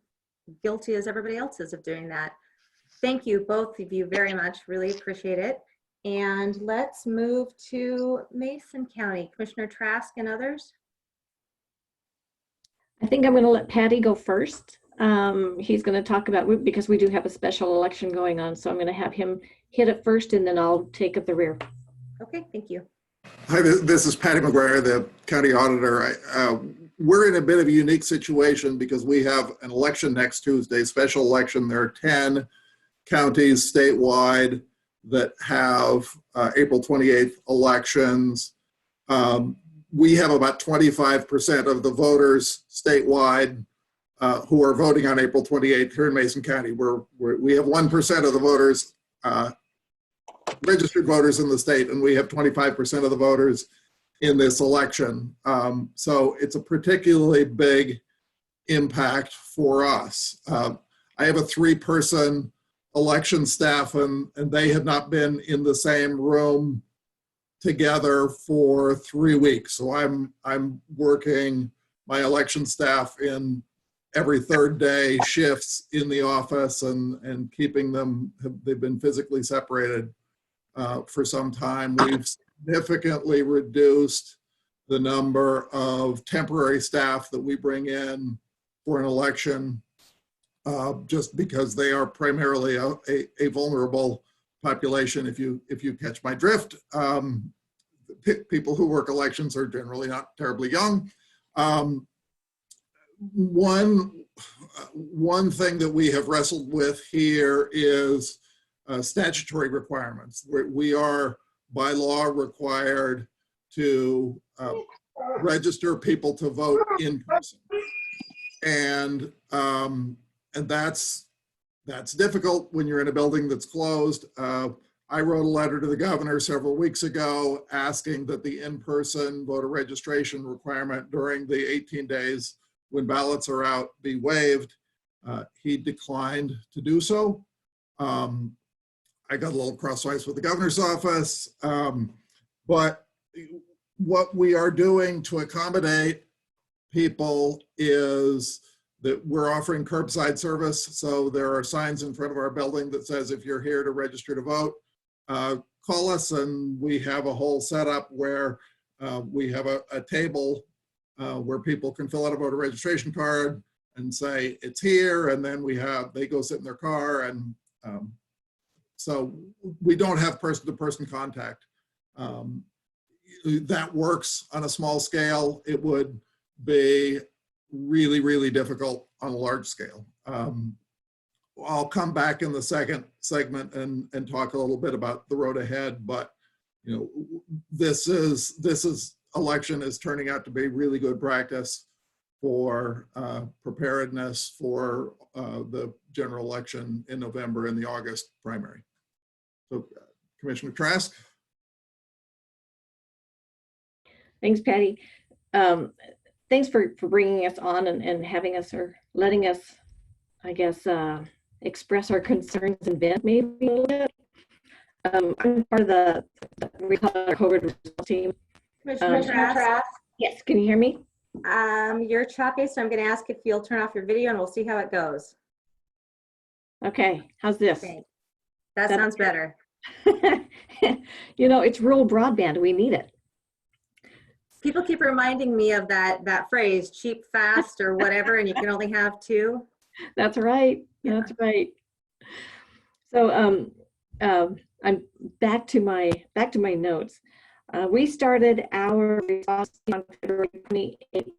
guilty as everybody else is of doing that. Thank you, both of you, very much. Really appreciate it. And let's move to Mason County. Commissioner Trask and others. I think I'm going to let Patty go first. He's going to talk about, because we do have a special election going on, so I'm going to have him hit it first and then I'll take up the rear. Okay, thank you. Hi, this is Patty McGuire, the county auditor. We're in a bit of a unique situation because we have an election next Tuesday, special election. There are 10 counties statewide that have April 28th elections. We have about 25% of the voters statewide who are voting on April 28th here in Mason County. We have 1% of the voters, registered voters in the state, and we have 25% of the voters in this election. So it's a particularly big impact for us. I have a 3-person election staff, and they have not been in the same room together for 3 weeks. So I'm working my election staff in every third day shifts in the office and keeping them, they've been physically separated for some time. We've significantly reduced the number of temporary staff that we bring in for an election just because they are primarily a vulnerable population. If you catch my drift, people who work elections are generally not terribly young. One thing that we have wrestled with here is statutory requirements. We are by law required to register people to vote in person, and that's difficult when you're in a building that's closed. I wrote a letter to the governor several weeks ago asking that the in-person voter registration requirement during the 18 days when ballots are out be waived. He declined to do so. I got a little crosswise with the governor's office, but what we are doing to accommodate people is that we're offering curbside service. So there are signs in front of our building that says, if you're here to register to vote, call us, and we have a whole setup where we have a table where people can fill out a voter registration card and say it's here, and then they go sit in their car, and so we don't have person-to-person contact. That works on a small scale. It would be really, really difficult on a large scale. I'll come back in the second segment and talk a little bit about the road ahead, but this election is turning out to be really good practice for preparedness for the general election in November and the August primary. So Commissioner Trask. Thanks, Patty. Thanks for bringing us on and having us, or letting us, I guess, express our concerns and vent maybe a little bit. I'm part of the we call it our COVID response team. Commissioner Trask. Yes, can you hear me? You're choppy, so I'm going to ask if you'll turn off your video and we'll see how it goes. Okay, how's this? Okay. That sounds better. It's rural broadband. We need it. People keep reminding me of that phrase, cheap, fast, or whatever, and you can only have 2. That's right. Yeah. That's right. So I'm back to my notes. We started our response on February 28th.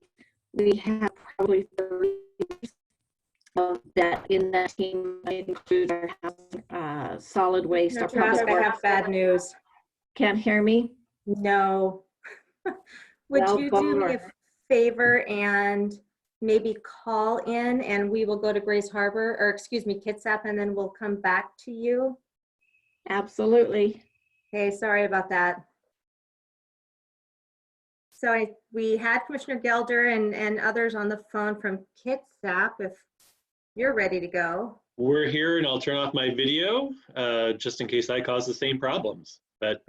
We have probably 30 that in that team include our solid waste. No, Trask, I have bad news. Can't hear me? No. Would you do me a favor and maybe call in, and we will go to Grays Harbor, or excuse me, Kitsap, and then we'll come back to you? Absolutely. Okay, sorry about that. So we had Commissioner Gelder and others on the phone from Kitsap, if you're ready to go. We're here, and I'll turn off my video just in case I cause the same problems. But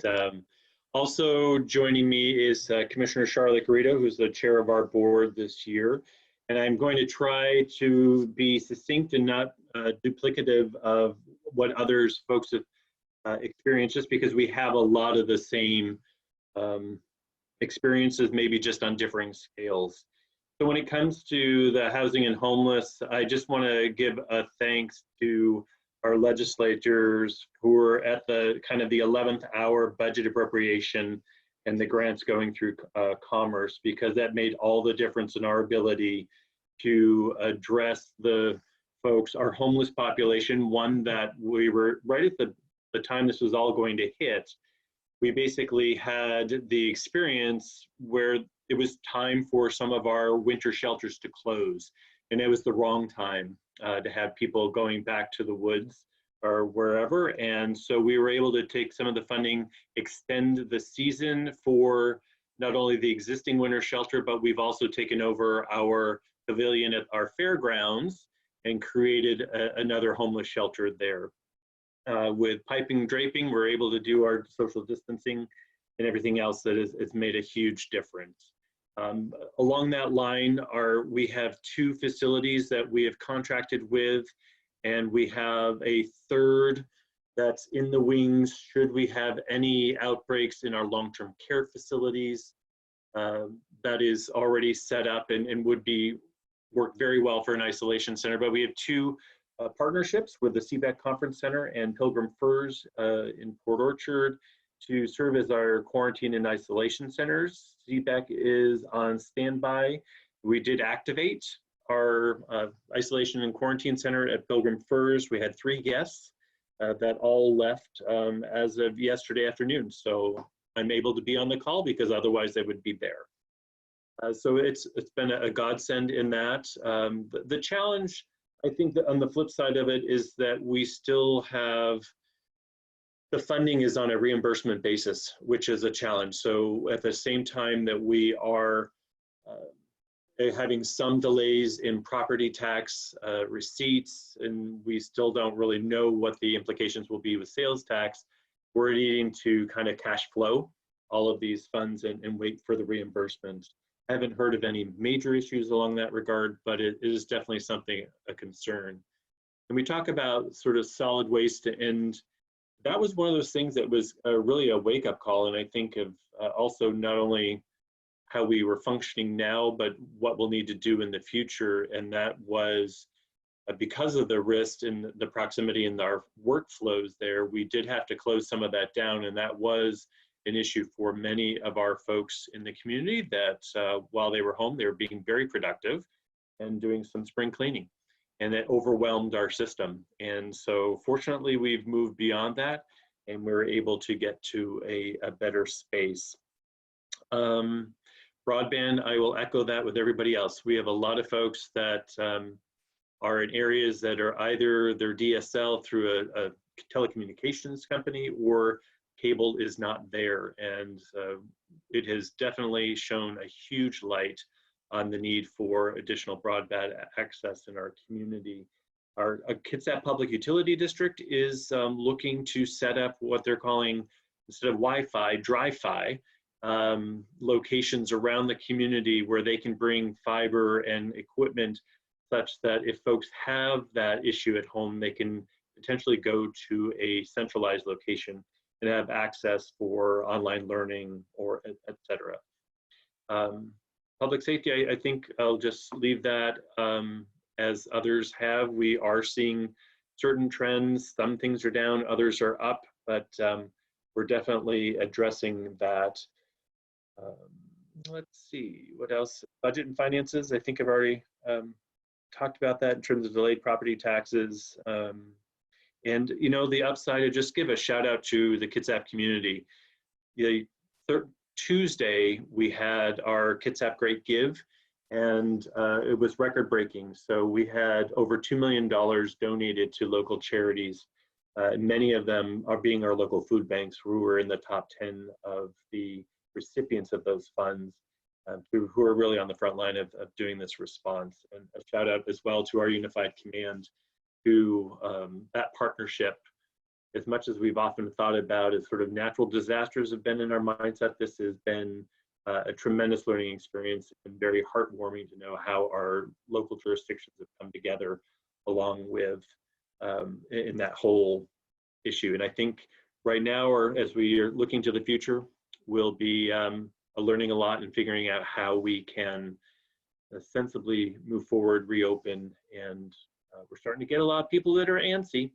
Also joining me is Commissioner Charlotte Garrido, who's the chair of our board this year. And I'm going to try to be succinct and not duplicative of what others folks have experienced, just because we have a lot of the same experiences, maybe just on differing scales. So when it comes to the housing and homeless, I just want to give a thanks to our legislators who are at the kind of the 11th hour budget appropriation and the grants going through Commerce, because that made all the difference in our ability to address the folks, our homeless population, one that we were right at the time this was all going to hit. We basically had the experience where it was time for some of our winter shelters to close, and it was the wrong time to have people going back to the woods or wherever. And so we were able to take some of the funding, extend the season for not only the existing winter shelter, but we've also taken over our pavilion at our fairgrounds and created another homeless shelter there. With piping draping, we're able to do our social distancing and everything else that has made a huge difference. Along that line, we have 2 facilities that we have contracted with, and we have a third that's in the wings should we have any outbreaks in our long-term care facilities. That is already set up and would work very well for an isolation center. But we have 2 partnerships with the CBEC Conference Center and Pilgrim Firs in Port Orchard to serve as our quarantine and isolation centers. CBEC is on standby. We did activate our isolation and quarantine center at Pilgrim Firs. We had 3 guests that all left as of yesterday afternoon. So I'm able to be on the call because otherwise they would be there. So it's been a godsend in that. The challenge, I think that on the flip side of it, is that we still have, the funding is on a reimbursement basis, which is a challenge. So at the same time that we are having some delays in property tax receipts, and we still don't really know what the implications will be with sales tax, we're needing to kind of cash flow all of these funds and wait for the reimbursement. I haven't heard of any major issues along that regard, but it is definitely something, a concern. And we talk about sort of solid waste to end. That was one of those things that was really a wake-up call, and I think of also not only how we were functioning now, but what we'll need to do in the future. And that was because of the risk and the proximity in our workflows there, we did have to close some of that down, and that was an issue for many of our folks in the community that while they were home, they were being very productive and doing some spring cleaning, and it overwhelmed our system. And so fortunately, we've moved beyond that, and we're able to get to a better space. Broadband, I will echo that with everybody else. We have a lot of folks that are in areas that are either their DSL through a telecommunications company or cable is not there. And it has definitely shown a huge light on the need for additional broadband access in our community. Our Kitsap Public Utility District is looking to set up what they're calling, instead of Wi-Fi, Dri-Fi, locations around the community where they can bring fiber and equipment such that if folks have that issue at home, they can potentially go to a centralized location and have access for online learning or et cetera. Public safety, I think I'll just leave that as others have. We are seeing certain trends. Some things are down, others are up, but we're definitely addressing that. Let's see, what else? Budget and finances, I think I've already talked about that in terms of delayed property taxes. And you know, the upside, I just give a shout out to the Kitsap community. Tuesday, we had our Kitsap Great Give, and it was record breaking. So we had over $2 million donated to local charities. Many of them are being our local food banks, who were in the top 10 of the recipients of those funds, who are really on the front line of doing this response. And a shout out as well to our Unified Command, who that partnership as much as we've often thought about as sort of natural disasters have been in our mindset, this has been a tremendous learning experience and very heartwarming to know how our local jurisdictions have come together along with in that whole issue. And I think right now, or as we are looking to the future, we'll be learning a lot and figuring out how we can sensibly move forward, reopen, and we're starting to get a lot of people that are antsy,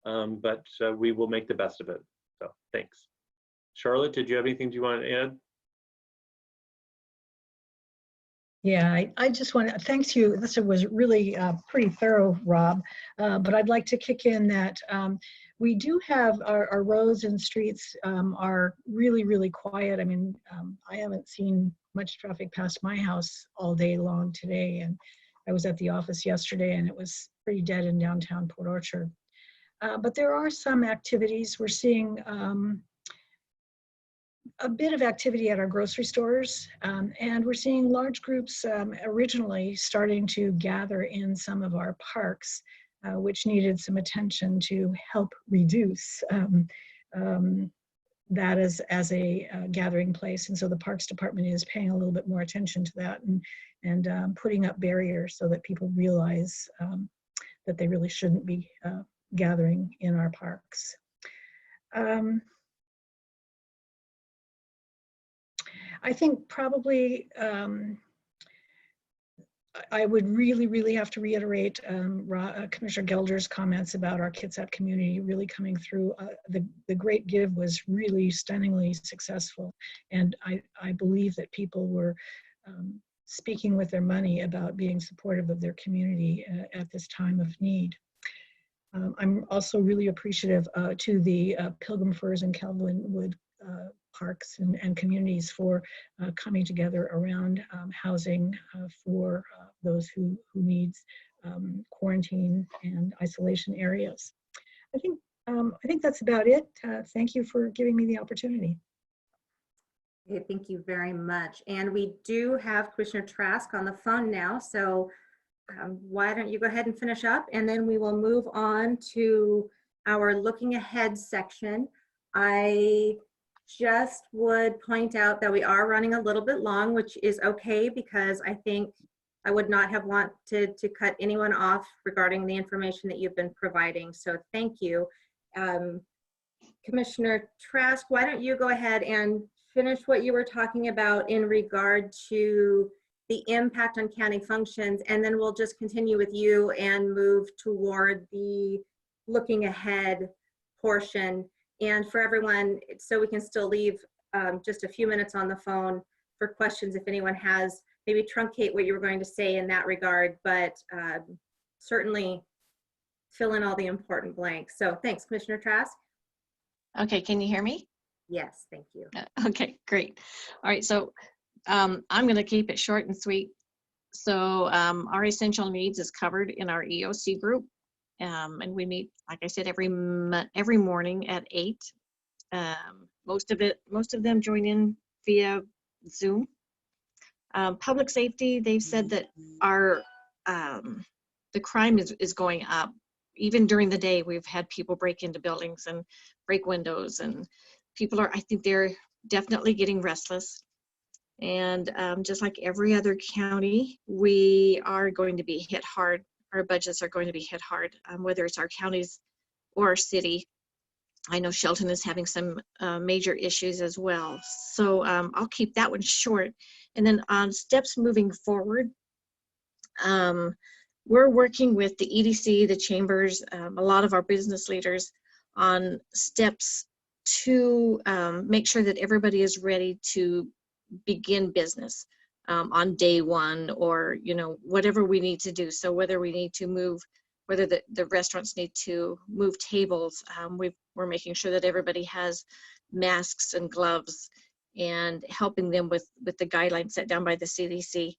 but we will make the best of it. So thanks. Charlotte, did you have anything you want to add? Yeah, I just want to, thanks you. This was really pretty thorough, Rob. But I'd like to kick in that we do have our roads and streets are really, really quiet. I mean, I haven't seen much traffic past my house all day long today. And I was at the office yesterday and it was pretty dead in downtown Port Orchard. But there are some activities. We're seeing a bit of activity at our grocery stores, and we're seeing large groups originally starting to gather in some of our parks, which needed some attention to help reduce that as a gathering place. And so the Parks Department is paying a little bit more attention to that and putting up barriers so that people realize that they really shouldn't be gathering in our parks. I think probably I would really have to reiterate Commissioner Gelder's comments about our Kitsap community really coming through. The Great Give was really stunningly successful, and I believe that people were speaking with their money about being supportive of their community at this time of need. I'm also really appreciative to the Pilgrim Firs and Calvinwood parks and communities for coming together around housing for those who needs quarantine and isolation areas. I think that's about it. Thank you for giving me the opportunity. Okay, thank you very much. And we do have Commissioner Trask on the phone now, so why don't you go ahead and finish up, and then we will move on to our looking ahead section. I just would point out that we are running a little bit long, which is okay, because I think I would not have wanted to cut anyone off regarding the information that you've been providing. So thank you. Commissioner Trask, why don't you go ahead and finish what you were talking about in regard to the impact on county functions, and then we'll just continue with you and move toward the looking ahead portion. And for everyone, so we can still leave just a few minutes on the phone for questions if anyone has, maybe truncate what you were going to say in that regard, but certainly fill in all the important blanks. So thanks, Commissioner Trask. Okay, can you hear me? Yes, thank you. Okay, great. All right, so I'm going to keep it short and sweet. So our essential needs is covered in our EOC group. And we meet, like I said, every morning at 8. Most of them join in via Zoom. Public safety, they've said that our the crime is going up. Even during the day, we've had people break into buildings and break windows, and people I think they're definitely getting restless. And just like every other county, we are going to be hit hard. Our budgets are going to be hit hard, whether it's our counties or our city. I know Shelton is having some major issues as well. So I'll keep that one short. And then on steps moving forward, we're working with the EDC, the chambers, a lot of our business leaders on steps to make sure that everybody is ready to begin business on day one, or whatever we need to do. So whether we need to move, whether the restaurants need to move tables, we're making sure that everybody has masks and gloves, and helping them with the guidelines set down by the CDC.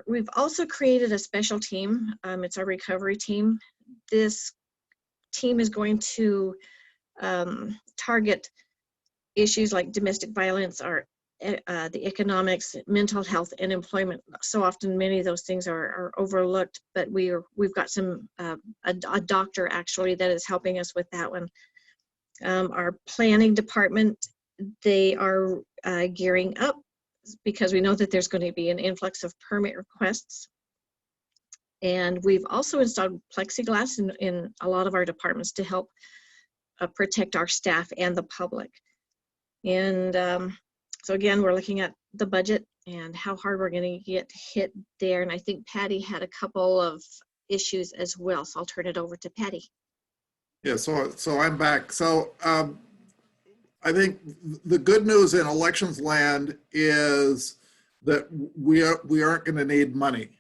We've also created a special team. It's our recovery team. This team is going to target issues like domestic violence, or the economics, mental health, and employment. So often, many of those things are overlooked. But we've got some a doctor actually that is helping us with that one. Our planning department, they are gearing up because we know that there's going to be an influx of permit requests. And we've also installed plexiglass in a lot of our departments to help protect our staff and the public. And so again, we're looking at the budget and how hard we're going to get hit there. And I think Patty had a couple of issues as well. So I'll turn it over to Patty. Yeah, so I'm back. So I think the good news in elections land is that we aren't going to need money,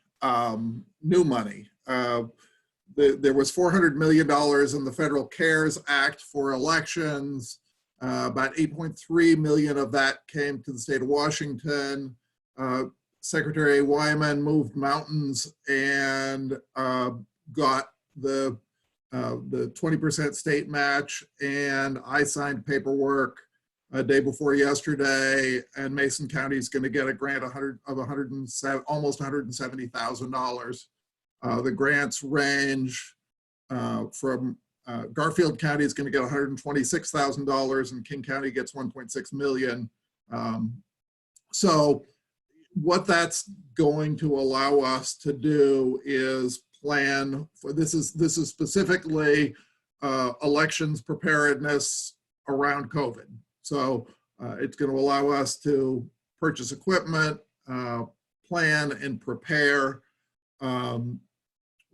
new money. There was $400 million in the Federal CARES Act for elections. About 8.3 million of that came to the state of Washington. Secretary Wyman moved mountains and got the 20% state match, and I signed paperwork a day before yesterday, and Mason County is going to get a grant of almost $170,000. The grants range from Garfield County is going to get $126,000, and King County gets $1.6 million. So what that's going to allow us to do is plan for this is specifically elections preparedness around COVID. So it's going to allow us to purchase equipment, plan and prepare.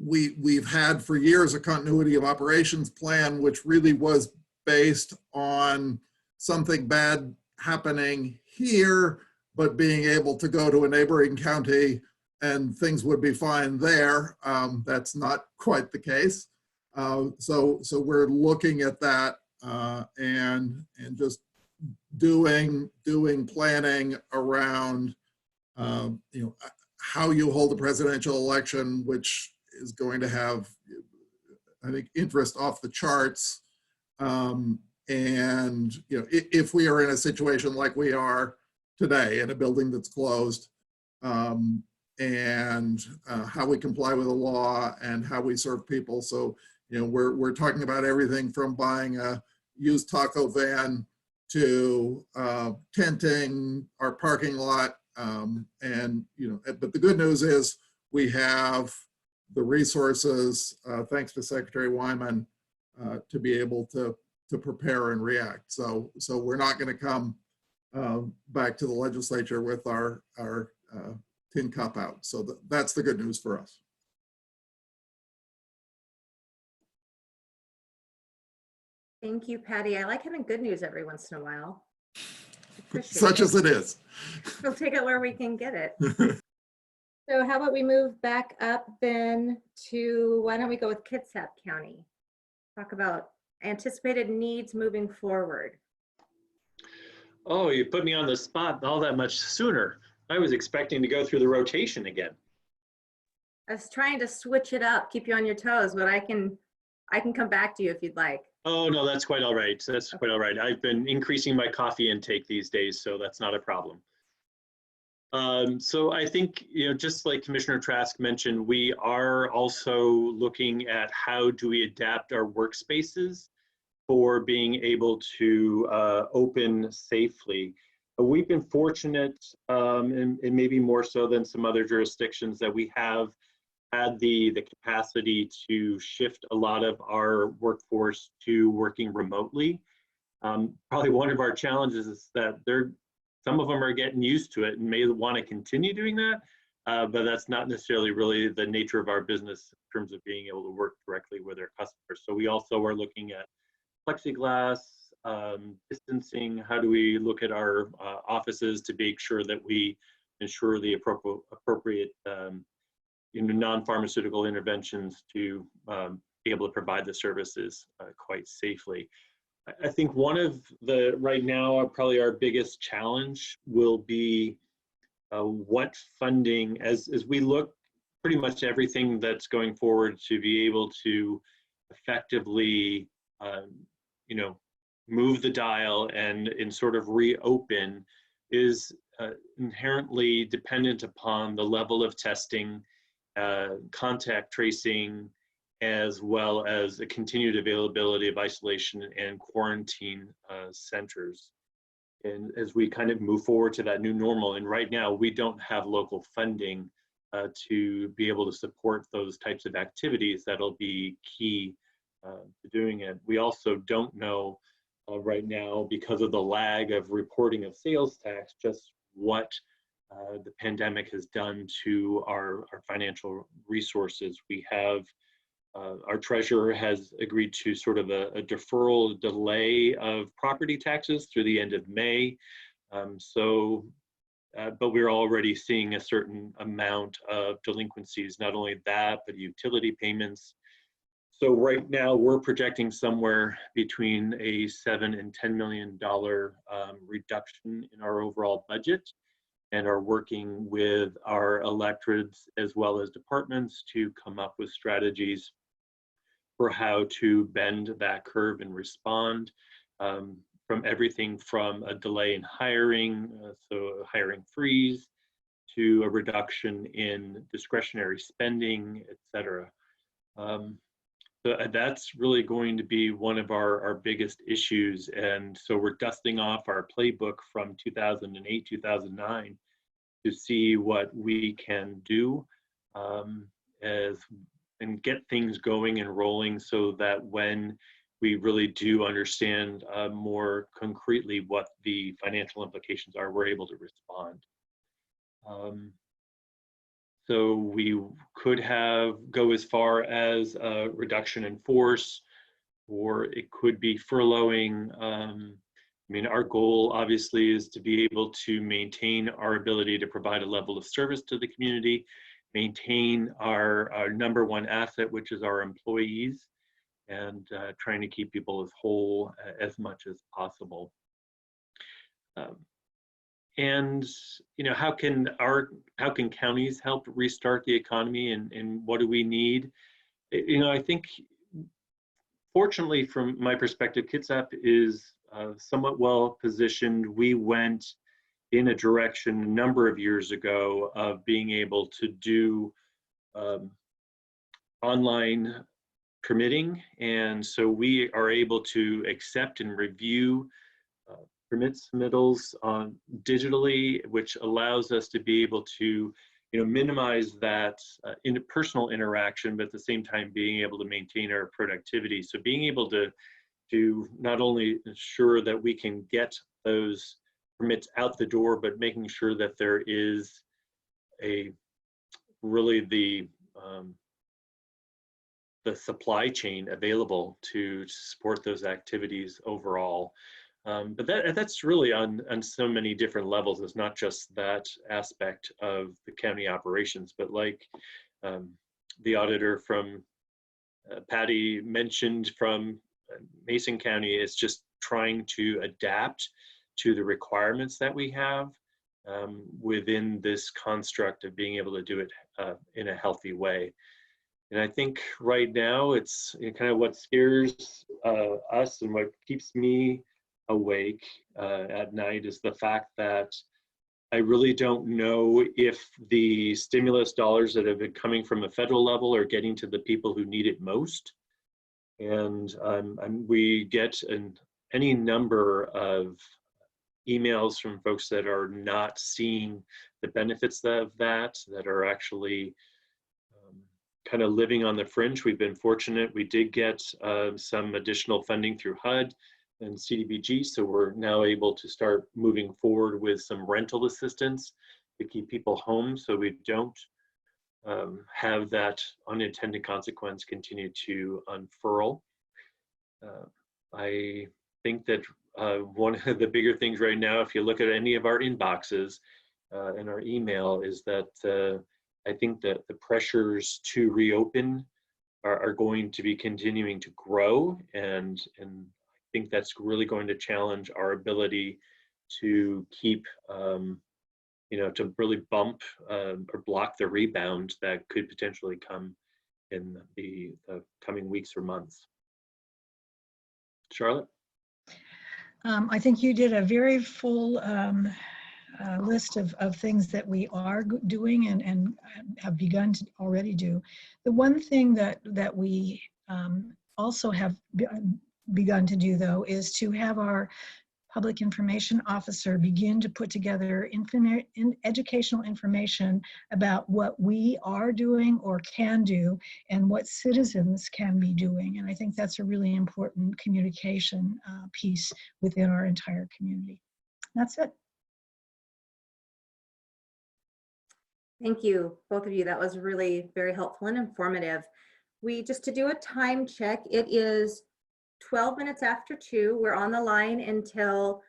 We've had for years a continuity of operations plan, which really was based on something bad happening here, but being able to go to a neighboring county and things would be fine there. That's not quite the case. So we're looking at that and just doing planning around how you hold a presidential election, which is going to have, I think, interest off the charts. And if we are in a situation like we are today in a building that's closed, and how we comply with the law and how we serve people. So, we're talking about everything from buying a used taco van to tenting our parking lot. But the good news is we have the resources, thanks to Secretary Wyman, to be able to prepare and react. So we're not going to come back to the legislature with our tin cup out. So that's the good news for us. Thank you, Patty. I like having good news every once in a while. Such as it is. We'll take it where we can get it. So how about we move back up then to, why don't we go with Kitsap County? Talk about anticipated needs moving forward. Oh, you put me on the spot all that much sooner. I was expecting to go through the rotation again. I was trying to switch it up, keep you on your toes, but I can come back to you if you'd like. Oh, no, that's quite all right. That's quite all right. I've been increasing my coffee intake these days, so that's not a problem. So I think, just like Commissioner Trask mentioned, we are also looking at how do we adapt our workspaces for being able to open safely. We've been fortunate, and maybe more so than some other jurisdictions, that we have had the capacity to shift a lot of our workforce to working remotely. Probably one of our challenges is that some of them are getting used to it and may want to continue doing that, but that's not necessarily really the nature of our business in terms of being able to work directly with our customers. So we also are looking at plexiglass, distancing. How do we look at our offices to make sure that we ensure the appropriate non-pharmaceutical interventions to be able to provide the services quite safely. I think one of right now, probably our biggest challenge will be what funding, as we look pretty much everything that's going forward to be able to effectively, move the dial and sort of reopen. is inherently dependent upon the level of testing, contact tracing, as well as a continued availability of isolation and quarantine centers. And as we kind of move forward to that new normal, and right now we don't have local funding to be able to support those types of activities that'll be key to doing it. We also don't know right now, because of the lag of reporting of sales tax, just what the pandemic has done to our financial resources. We have, our treasurer has agreed to sort of a deferral delay of property taxes through the end of May. But we're already seeing a certain amount of delinquencies, not only that, but utility payments. So right now we're projecting somewhere between a $7 and $10 million reduction in our overall budget, and are working with our electorates as well as departments to come up with strategies for how to bend that curve and respond, from everything from a delay in hiring, so a hiring freeze, to a reduction in discretionary spending, et cetera. So that's really going to be one of our biggest issues. And so we're dusting off our playbook from 2008, 2009 to see what we can do and get things going and rolling, so that when we really do understand more concretely what the financial implications are, we're able to respond. So we could go as far as a reduction in force, or it could be furloughing. I mean, our goal obviously is to be able to maintain our ability to provide a level of service to the community, maintain our number one asset, which is our employees, and trying to keep people as whole as much as possible. And you know, how can counties help restart the economy, and what do we need? You know, I think fortunately from my perspective, Kitsap is somewhat well positioned. We went in a direction a number of years ago of being able to do online permitting, and so we are able to accept and review permit submittals digitally, which allows us to be able to, you know, minimize that interpersonal interaction, but at the same time being able to maintain our productivity. So being able to not only ensure that we can get those permits out the door, but making sure that there is really the supply chain available to support those activities overall. But that's really on so many different levels. It's not just that aspect of the county operations, but like the auditor from Patty mentioned from Mason County, it's just trying to adapt to the requirements that we have within this construct of being able to do it in a healthy way. And I think right now it's kind of what scares us and what keeps me awake at night is the fact that I really don't know if the stimulus dollars that have been coming from a federal level are getting to the people who need it most. And we get any number of emails from folks that are not seeing the benefits of that are actually kind of living on the fringe. We've been fortunate. We did get some additional funding through HUD and CDBG, so we're now able to start moving forward with some rental assistance to keep people home, so we don't have that unintended consequence continue to unfurl. I think that one of the bigger things right now, if you look at any of our inboxes and our email, is that I think that the pressures to reopen are going to be continuing to grow, and I think that's really going to challenge our ability to keep, you know, to really bump or block the rebound that could potentially come in the coming weeks or months. Charlotte? I think you did a very full list of things that we are doing and have begun to already do. The one thing that we also have begun to do, though, is to have our public information officer begin to put together educational information about what we are doing or can do and what citizens can be doing. And I think that's a really important communication piece within our entire community. That's it. Thank you, both of you. That was really very helpful and informative. Just to do a time check, it is 12 minutes after 2. We're on the line until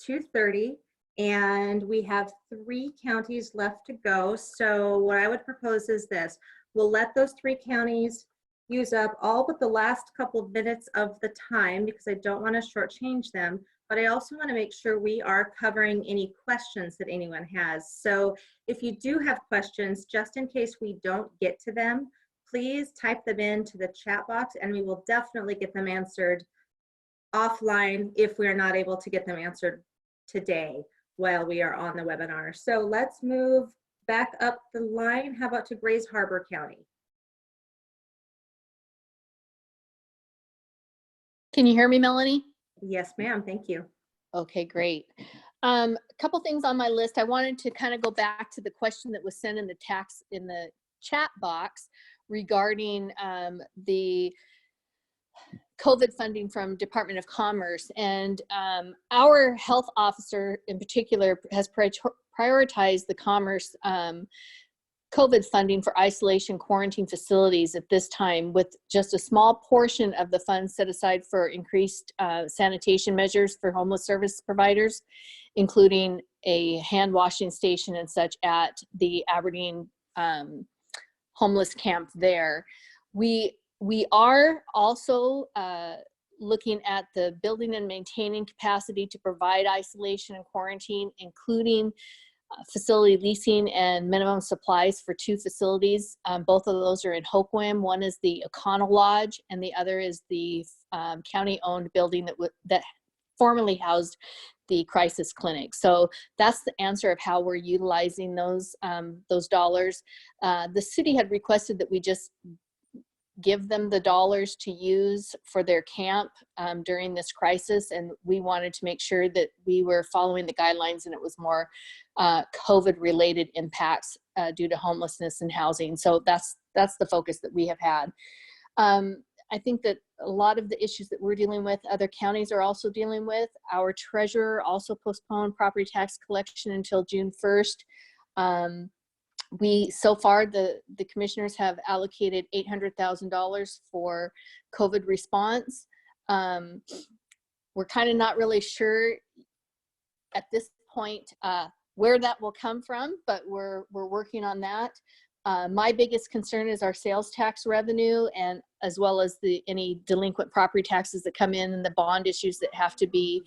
2:30, and we have 3 counties left to go. So what I would propose is this. We'll let those 3 counties use up all but the last couple of minutes of the time because I don't want to shortchange them, but I also want to make sure we are covering any questions that anyone has. So if you do have questions, just in case we don't get to them, please type them into the chat box and we will definitely get them answered offline if we are not able to get them answered today while we are on the webinar. So let's move back up the line. How about to Grays Harbor County? Can you hear me, Melanie? Yes, ma'am. Thank you. Okay, great. A couple things on my list. I wanted to kind of go back to the question that was sent in the chat box regarding the COVID funding from Department of Commerce. And our health officer in particular has prioritized the Commerce COVID funding for isolation quarantine facilities at this time, with just a small portion of the funds set aside for increased sanitation measures for homeless service providers, including a hand washing station and such at the Aberdeen homeless camp there. We are also looking at the building and maintaining capacity to provide isolation and quarantine, including facility leasing and minimum supplies for 2 facilities. Both of those are in Hoquiam. One is the O'Connell Lodge and the other is the county-owned building that formerly housed the crisis clinic. So that's the answer of how we're utilizing those dollars. The city had requested that we just give them the dollars to use for their camp during this crisis, and we wanted to make sure that we were following the guidelines and it was more COVID related impacts due to homelessness and housing. So that's the focus that we have had. I think that a lot of the issues that we're dealing with, other counties are also dealing with. Our treasurer also postponed property tax collection until June 1st. So far, the commissioners have allocated $800,000 for COVID response. We're kind of not really sure at this point where that will come from, but we're working on that. My biggest concern is our sales tax revenue, and as well as any delinquent property taxes that come in and the bond issues that have to be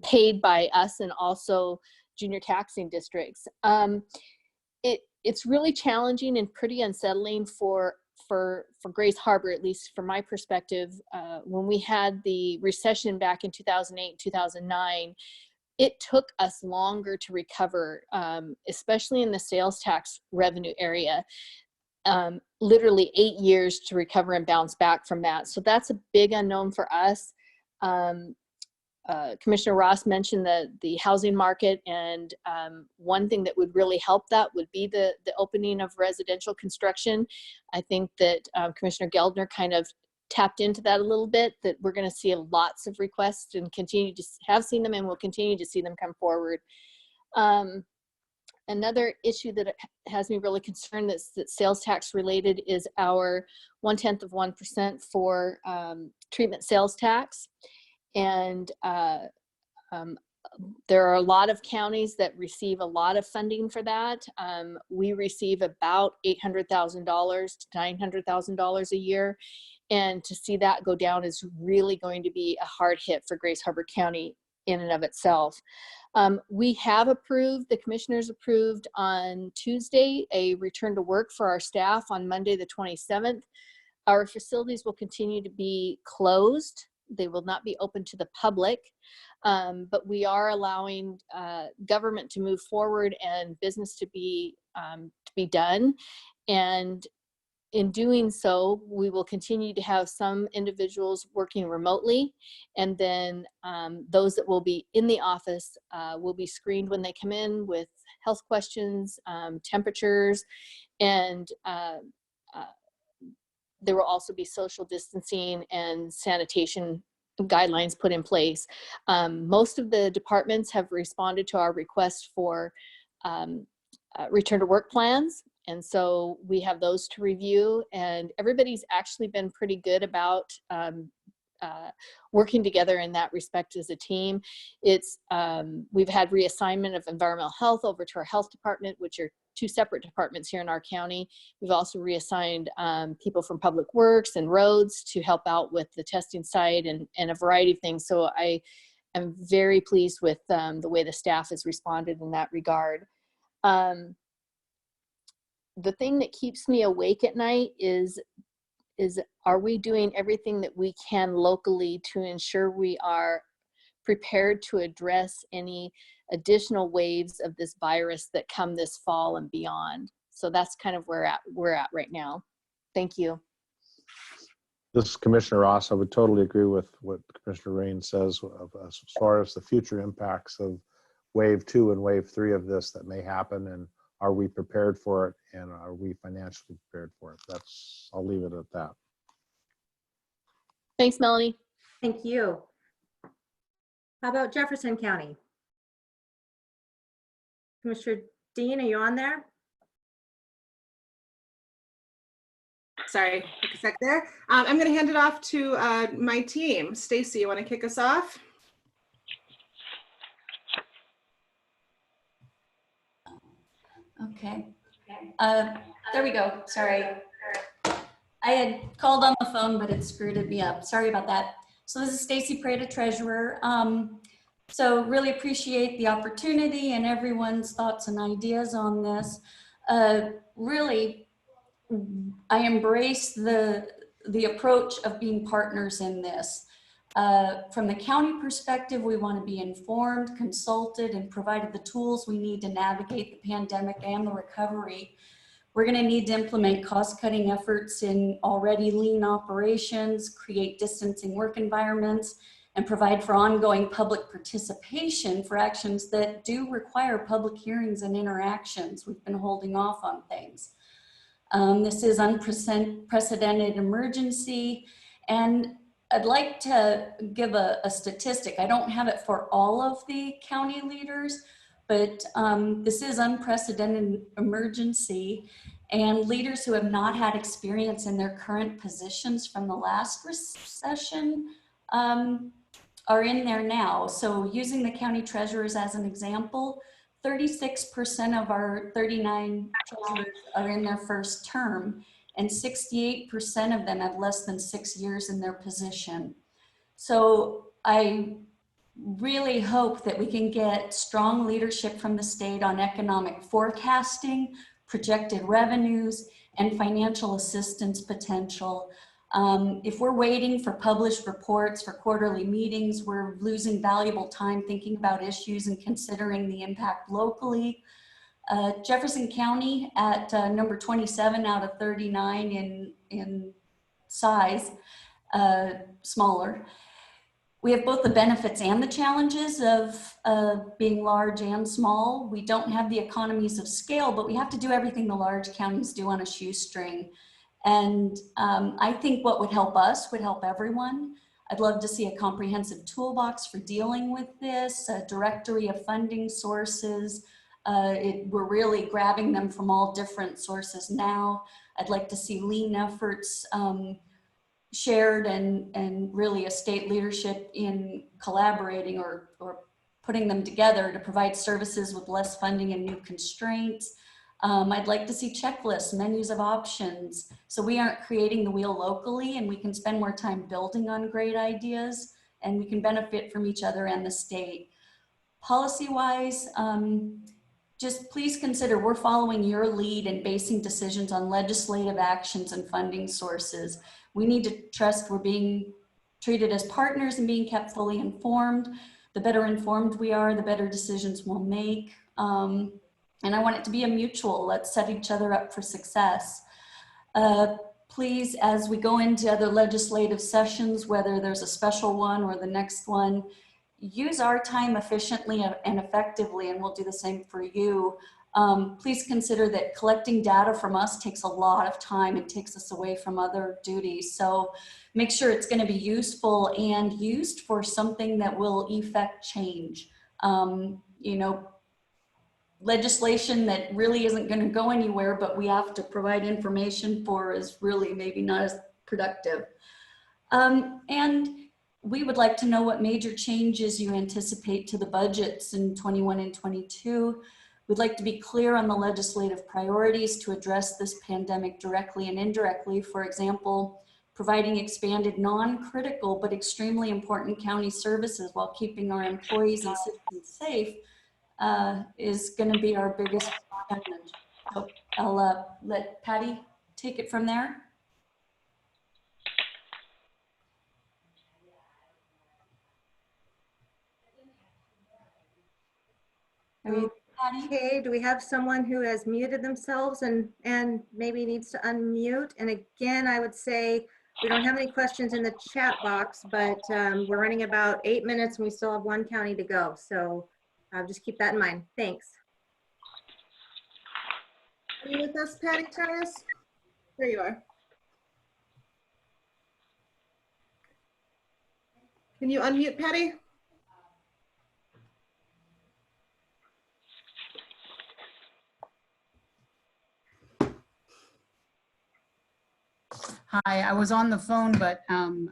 paid by us and also junior taxing districts. It's really challenging and pretty unsettling for Grays Harbor, at least from my perspective. When we had the recession back in 2008, 2009, it took us longer to recover, especially in the sales tax revenue area. Literally 8 years to recover and bounce back from that. So that's a big unknown for us. Commissioner Ross mentioned the housing market, and one thing that would really help that would be the opening of residential construction. I think that Commissioner Geldner kind of tapped into that a little bit, that we're going to see lots of requests and continue to have seen them and will continue to see them come forward. Another issue that has me really concerned that's sales tax related is our 0.1% for treatment sales tax. And there are a lot of counties that receive a lot of funding for that. We receive about $800,000 to $900,000 a year. And to see that go down is really going to be a hard hit for Grays Harbor County in and of itself. We have approved, the commissioners approved on Tuesday, a return to work for our staff on Monday the 27th. Our facilities will continue to be closed They will not be open to the public, but we are allowing government to move forward and business to be done. And in doing so, we will continue to have some individuals working remotely, and then those that will be in the office will be screened when they come in with health questions, temperatures, and there will also be social distancing and sanitation guidelines put in place. Most of the departments have responded to our request for return to work plans. And so we have those to review, and everybody's actually been pretty good about working together in that respect as a team. We've had reassignment of environmental health over to our health department, which are two separate departments here in our county. We've also reassigned people from public works and roads to help out with the testing site and a variety of things. So I am very pleased with the way the staff has responded in that regard. The thing that keeps me awake at night is are we doing everything that we can locally to ensure we are prepared to address any additional waves of this virus that come this fall and beyond? So that's kind of where we're at right now. Thank you. This is Commissioner Ross. I would totally agree with what Commissioner Rain says as far as the future impacts of wave 2 and wave 3 of this that may happen, and are we prepared for it, and are we financially prepared for it? I'll leave it at that. Thanks, Melanie. Thank you. How about Jefferson County? Commissioner Dean, are you on there? Sorry, took a sec there. I'm going to hand it off to my team. Stacy, you want to kick us off? Okay. There we go. Sorry. I had called on the phone, but it screwed me up. Sorry about that. So this is Stacy Prada, Treasurer. So really appreciate the opportunity and everyone's thoughts and ideas on this. Really, I embrace the approach of being partners in this. From the county perspective, we want to be informed, consulted, and provided the tools we need to navigate the pandemic and the recovery. We're going to need to implement cost-cutting efforts in already lean operations, create distancing work environments, and provide for ongoing public participation for actions that do require public hearings and interactions. We've been holding off on things. This is unprecedented emergency, and I'd like to give a statistic. I don't have it for all of the county leaders, but this is unprecedented emergency, and leaders who have not had experience in their current positions from the last recession are in there now. So using the county treasurers as an example, 36% of our 39 treasurers are in their first term, and 68% of them have less than 6 years in their position. So I really hope that we can get strong leadership from the state on economic forecasting, projected revenues, and financial assistance potential. If we're waiting for published reports for quarterly meetings, we're losing valuable time thinking about issues and considering the impact locally. Jefferson County at number 27 out of 39 in size, smaller. We have both the benefits and the challenges of being large and small. We don't have the economies of scale, but we have to do everything the large counties do on a shoestring. And I think what would help us would help everyone. I'd love to see a comprehensive toolbox for dealing with this, a directory of funding sources. We're really grabbing them from all different sources now. I'd like to see lean efforts shared and really a state leadership in collaborating or putting them together to provide services with less funding and new constraints. I'd like to see checklists, menus of options, so we aren't creating the wheel locally and we can spend more time building on great ideas and we can benefit from each other and the state. Policy-wise, just please consider we're following your lead and basing decisions on legislative actions and funding sources. We need to trust we're being treated as partners and being kept fully informed. The better informed we are, the better decisions we'll make. And I want it to be a mutual, let's set each other up for success. Please, as we go into other legislative sessions, whether there's a special one or the next one, use our time efficiently and effectively, and we'll do the same for you. Please consider that collecting data from us takes a lot of time and takes us away from other duties. So make sure it's going to be useful and used for something that will effect change. You know, legislation that really isn't going to go anywhere, but we have to provide information for is really maybe not as productive. And we would like to know what major changes you anticipate to the budgets in 21 and 22. We'd like to be clear on the legislative priorities to address this pandemic directly and indirectly. For example, providing expanded non-critical but extremely important county services while keeping our employees and citizens safe is going to be our biggest challenge. So I'll let Patty take it from there. Okay, do we have someone who has muted themselves and maybe needs to unmute? And again, I would say we don't have any questions in the chat box, but we're running about 8 minutes and we still have one county to go. So just keep that in mind. Thanks. Are you with us, Patty Thomas? There you are. Can you unmute, Patty? Hi, I was on the phone, but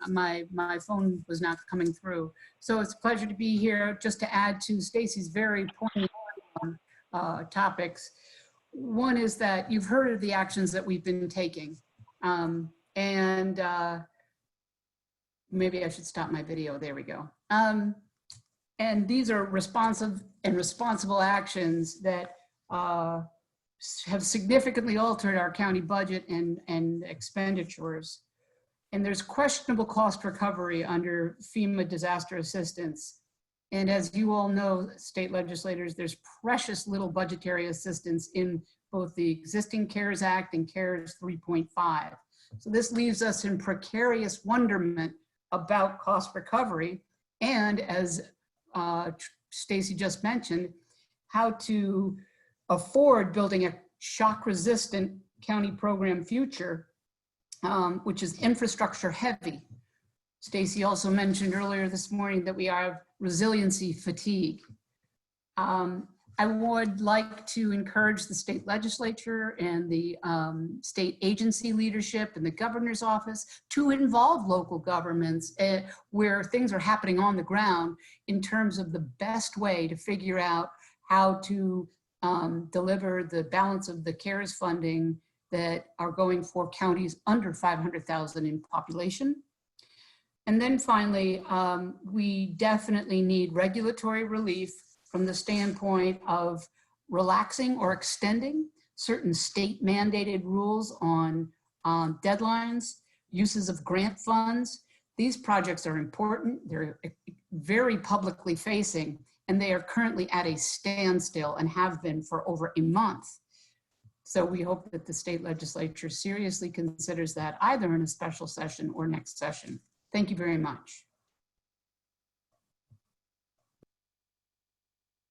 my phone was not coming through. So it's a pleasure to be here just to add to Stacy's very poignant topics. One is that you've heard of the actions that we've been taking. And maybe I should stop my video. There we go. And these are responsive and responsible actions that have significantly altered our county budget and expenditures. And there's questionable cost recovery under FEMA disaster assistance. And as you all know, state legislators, there's precious little budgetary assistance in both the existing CARES Act and CARES 3.5. So this leaves us in precarious wonderment about cost recovery. And as Stacy just mentioned, how to afford building a shock-resistant county program future, which is infrastructure heavy. Stacy also mentioned earlier this morning that we have resiliency fatigue. I would like to encourage the state legislature and the state agency leadership and the governor's office to involve local governments where things are happening on the ground in terms of the best way to figure out how to deliver the balance of the CARES funding that are going for counties under 500,000 in population. And then finally, we definitely need regulatory relief from the standpoint of relaxing or extending certain state mandated rules on deadlines, uses of grant funds. These projects are important. They're very publicly facing, and they are currently at a standstill and have been for over a month. So we hope that the state legislature seriously considers that either in a special session or next session. Thank you very much.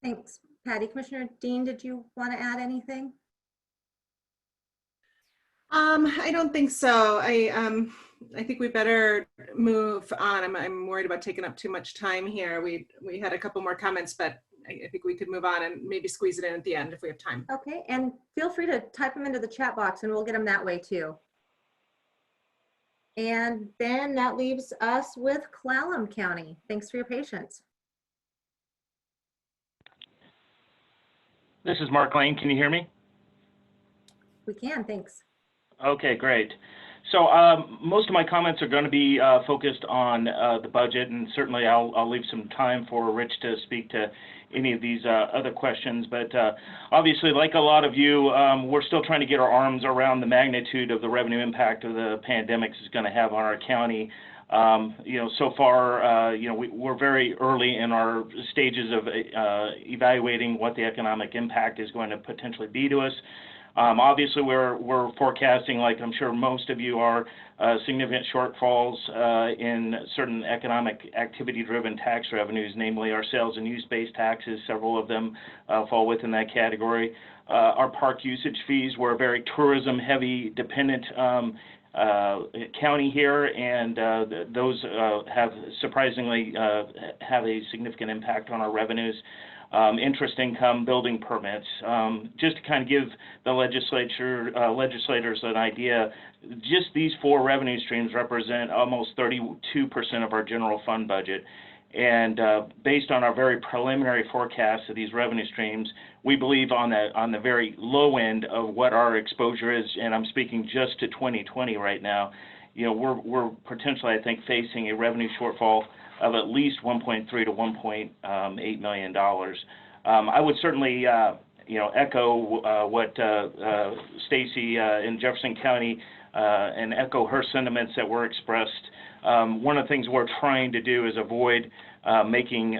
Thanks, Patty. Commissioner Dean, did you want to add anything? I don't think so. I think we better move on. I'm worried about taking up too much time here. We had a couple more comments, but I think we could move on and maybe squeeze it in at the end if we have time. Okay, and feel free to type them into the chat box and we'll get them that way too. And then that leaves us with Clallam County. Thanks for your patience. This is Mark Lane. Can you hear me? We can, thanks. Okay, great. So most of my comments are going to be focused on the budget, and certainly I'll leave some time for Rich to speak to any of these other questions. But obviously, like a lot of you, we're still trying to get our arms around the magnitude of the revenue impact of the pandemic is going to have on our county. So far, we're very early in our stages of evaluating what the economic impact is going to potentially be to us. Obviously, we're forecasting, like I'm sure most of you are, significant shortfalls in certain economic activity-driven tax revenues, namely our sales and use-based taxes. Several of them fall within that category. Our park usage fees, we're a very tourism-heavy dependent county here, and those have surprisingly have a significant impact on our revenues. Interest income, building permits. Just to kind of give the legislators an idea, just these 4 revenue streams represent almost 32% of our general fund budget. And based on our very preliminary forecast of these revenue streams, we believe on the very low end of what our exposure is, and I'm speaking just to 2020 right now, we're potentially, I think, facing a revenue shortfall of at least $1.3 to $1.8 million. I would certainly, echo what Stacy in Jefferson County and echo her sentiments that were expressed. One of the things we're trying to do is avoid making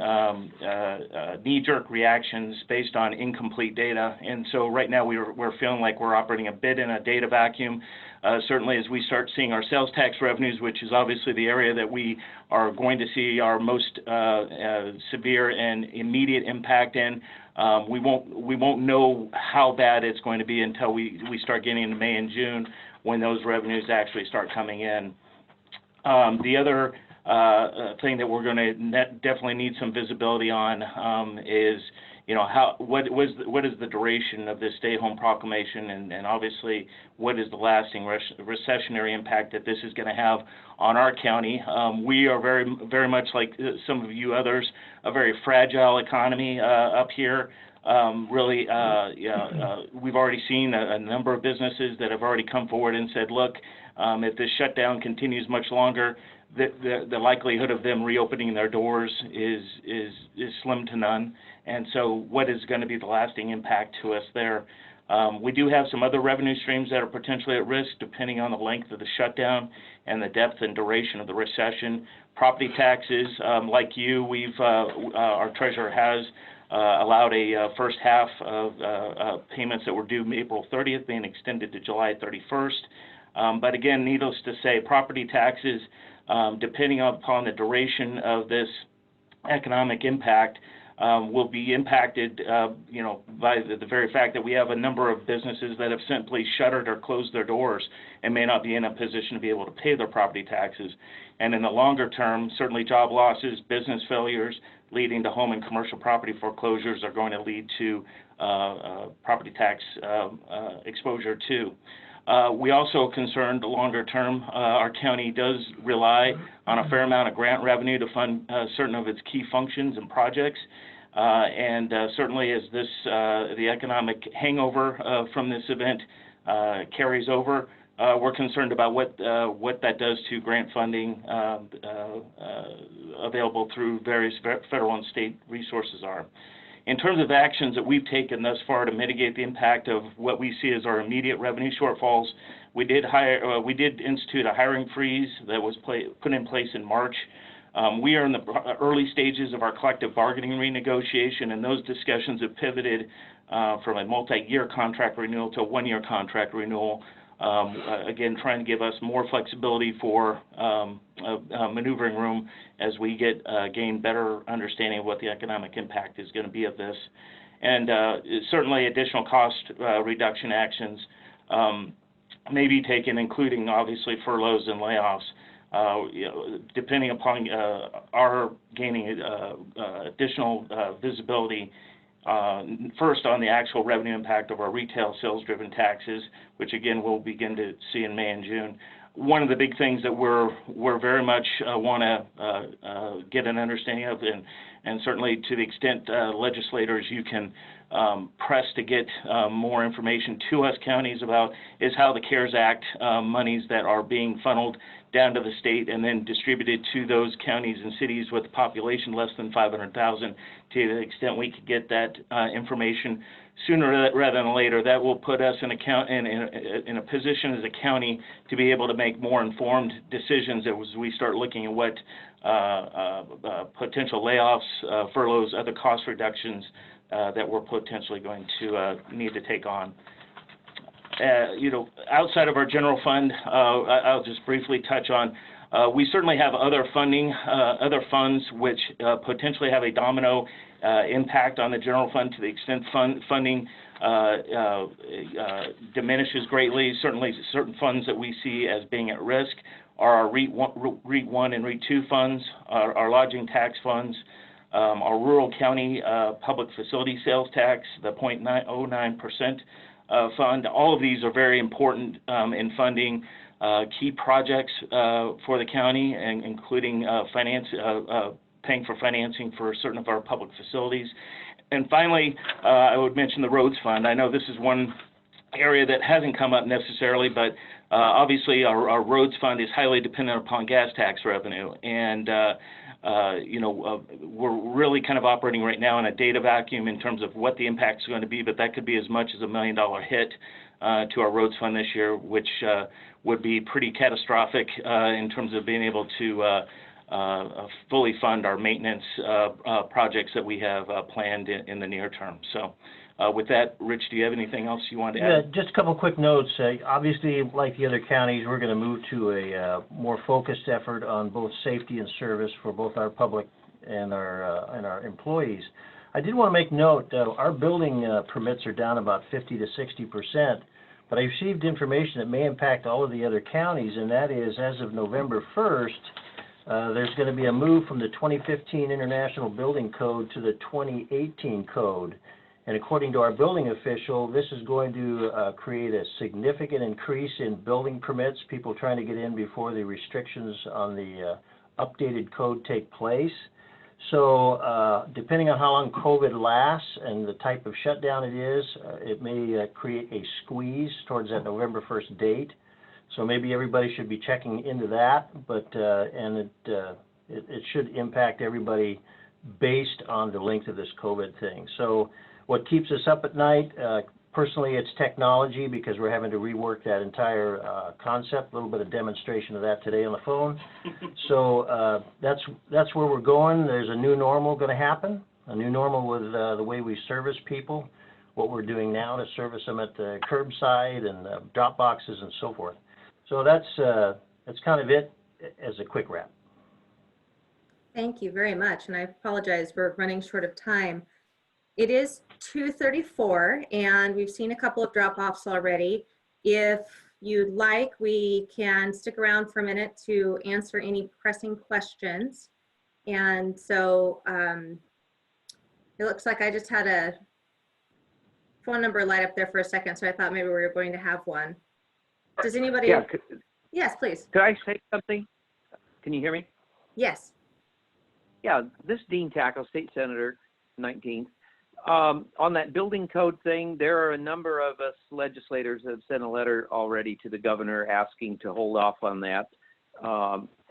knee-jerk reactions based on incomplete data. And so right now we're feeling like we're operating a bit in a data vacuum. Certainly as we start seeing our sales tax revenues, which is obviously the area that we are going to see our most severe and immediate impact in, we won't know how bad it's going to be until we start getting into May and June when those revenues actually start coming in. The other thing that we're going to definitely need some visibility on is, what is the duration of this stay-home proclamation, and obviously what is the lasting recessionary impact that this is going to have on our county. We are very, very much like some of you others, a very fragile economy up here. We've already seen a number of businesses that have already come forward and said, look, if this shutdown continues much longer, the likelihood of them reopening their doors is slim to none. And so what is going to be the lasting impact to us there? We do have some other revenue streams that are potentially at risk depending on the length of the shutdown and the depth and duration of the recession. Property taxes, like you, our treasurer has allowed a first half of payments that were due April 30th being extended to July 31st. But again, needless to say, property taxes, depending upon the duration of this economic impact, will be impacted, by the very fact that we have a number of businesses that have simply shuttered or closed their doors and may not be in a position to be able to pay their property taxes. And in the longer term, certainly job losses, business failures, leading to home and commercial property foreclosures are going to lead to property tax exposure too. We also concerned longer term, our county does rely on a fair amount of grant revenue to fund certain of its key functions and projects. And certainly as the economic hangover from this event carries over, we're concerned about what that does to grant funding available through various federal and state resources are. In terms of actions that we've taken thus far to mitigate the impact of what we see as our immediate revenue shortfalls, we did institute a hiring freeze that was put in place in March. We are in the early stages of our collective bargaining renegotiation, and those discussions have pivoted from a multi-year contract renewal to a one-year contract renewal. Again, trying to give us more flexibility for maneuvering room as we gain better understanding of what the economic impact is going to be of this. And certainly additional cost reduction actions may be taken, including obviously furloughs and layoffs. Depending upon our gaining additional visibility, first on the actual revenue impact of our retail sales-driven taxes, which again we'll begin to see in May and June. one of the big things that we're very much want to get an understanding of, and certainly to the extent legislators you can press to get more information to us counties about, is how the CARES Act monies that are being funneled down to the state and then distributed to those counties and cities with a population less than 500,000, to the extent we could get that information sooner rather than later. That will put us in a position as a county to be able to make more informed decisions as we start looking at what potential layoffs, furloughs, other cost reductions that we're potentially going to need to take on. Outside of our general fund, I'll just briefly touch on, we certainly have other funding, other funds which potentially have a domino impact on the general fund to the extent funding diminishes greatly. Certainly certain funds that we see as being at risk are our REIT 1 and REIT 2 funds, our lodging tax funds, our rural county public facility sales tax, the 0.09% fund. All of these are very important in funding key projects for the county, and including paying for financing for certain of our public facilities. And finally, I would mention the roads fund. I know this is one area that hasn't come up necessarily, but obviously our roads fund is highly dependent upon gas tax revenue. And we're really kind of operating right now in a data vacuum in terms of what the impact is going to be, but that could be as much as $1 million hit to our roads fund this year, which would be pretty catastrophic in terms of being able to fully fund our maintenance projects that we have planned in the near term. So with that, Rich, do you have anything else you want to add? Yeah, just a couple quick notes. Obviously, like the other counties, we're going to move to a more focused effort on both safety and service for both our public and our employees. I did want to make note, our building permits are down about 50 to 60%, but I received information that may impact all of the other counties, and that is, as of November 1st, there's going to be a move from the 2015 International Building Code to the 2018 code. And according to our building official, this is going to create a significant increase in building permits, people trying to get in before the restrictions on the updated code take place. So depending on how long COVID lasts and the type of shutdown it is, it may create a squeeze towards that November 1st date. So maybe everybody should be checking into that, but and it should impact everybody based on the length of this COVID thing. So what keeps us up at night, personally, it's technology, because we're having to rework that entire concept. A little bit of demonstration of that today on the phone. So that's where we're going. There's a new normal going to happen, a new normal with the way we service people, what we're doing now to service them at the curbside and drop boxes and so forth. So that's kind of it as a quick wrap. Thank you very much, and I apologize, we're running short of time. It is 2:34, and we've seen a couple of drop-offs already. If you'd like, we can stick around for a minute to answer any pressing questions. And so it looks like I just had a phone number light up there for a second, so I thought maybe we were going to have one. Does anybody? Yeah. Yes, please. Could I say something? Can you hear me? Yes. Yeah, this Dean Tackle, State Senator, 19th. On that building code thing, there are a number of us legislators that have sent a letter already to the governor asking to hold off on that.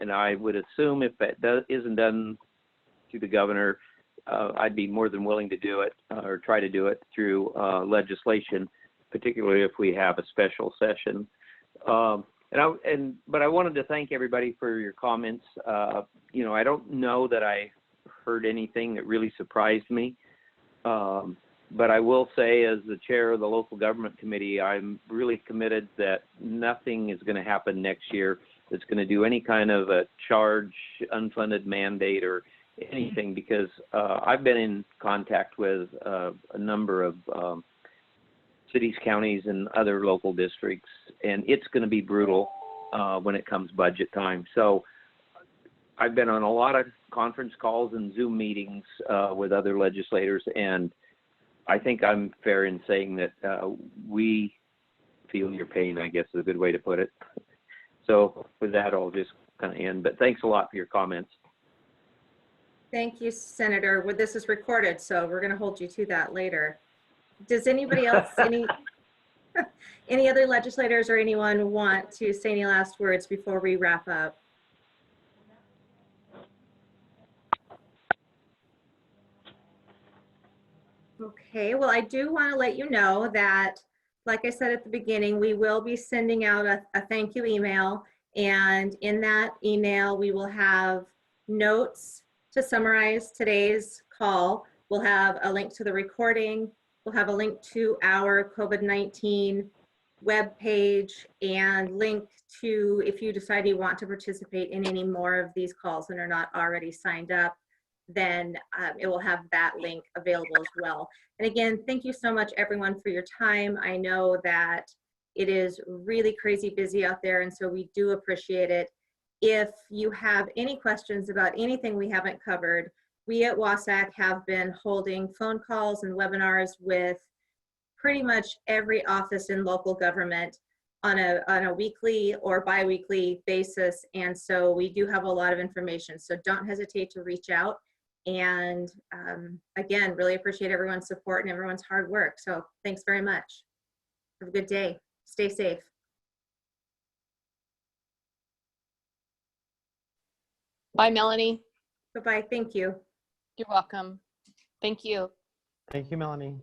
And I would assume if that isn't done to the governor, I'd be more than willing to do it or try to do it through legislation, particularly if we have a special session. But I wanted to thank everybody for your comments. I don't know that I heard anything that really surprised me. But I will say, as the chair of the local government committee, I'm really committed that nothing is going to happen next year that's going to do any kind of a charge, unfunded mandate, or anything, because I've been in contact with a number of cities, counties, and other local districts, and it's going to be brutal when it comes budget time. So I've been on a lot of conference calls and Zoom meetings with other legislators, and I think I'm fair in saying that we feel your pain, I guess is a good way to put it. So with that, I'll just kind of end, but thanks a lot for your comments. Thank you, Senator. Well, this is recorded, so we're going to hold you to that later. Does anybody else, any other legislators or anyone want to say any last words before we wrap up? Okay, well, I do want to let you know that, like I said at the beginning, we will be sending out a thank you email. And in that email, we will have notes to summarize today's call. We'll have a link to the recording. We'll have a link to our COVID-19 webpage and link to, if you decide you want to participate in any more of these calls and are not already signed up, then it will have that link available as well. And again, thank you so much everyone for your time. I know that it is really crazy busy out there, and so we do appreciate it. If you have any questions about anything we haven't covered, we at WASAC have been holding phone calls and webinars with pretty much every office in local government on a weekly or bi-weekly basis. And so we do have a lot of information. So don't hesitate to reach out. And again, really appreciate everyone's support and everyone's hard work. So thanks very much. Have a good day. Stay safe. Bye, Melanie. Bye-bye. Thank you. You're welcome. Thank you. Thank you, Melanie.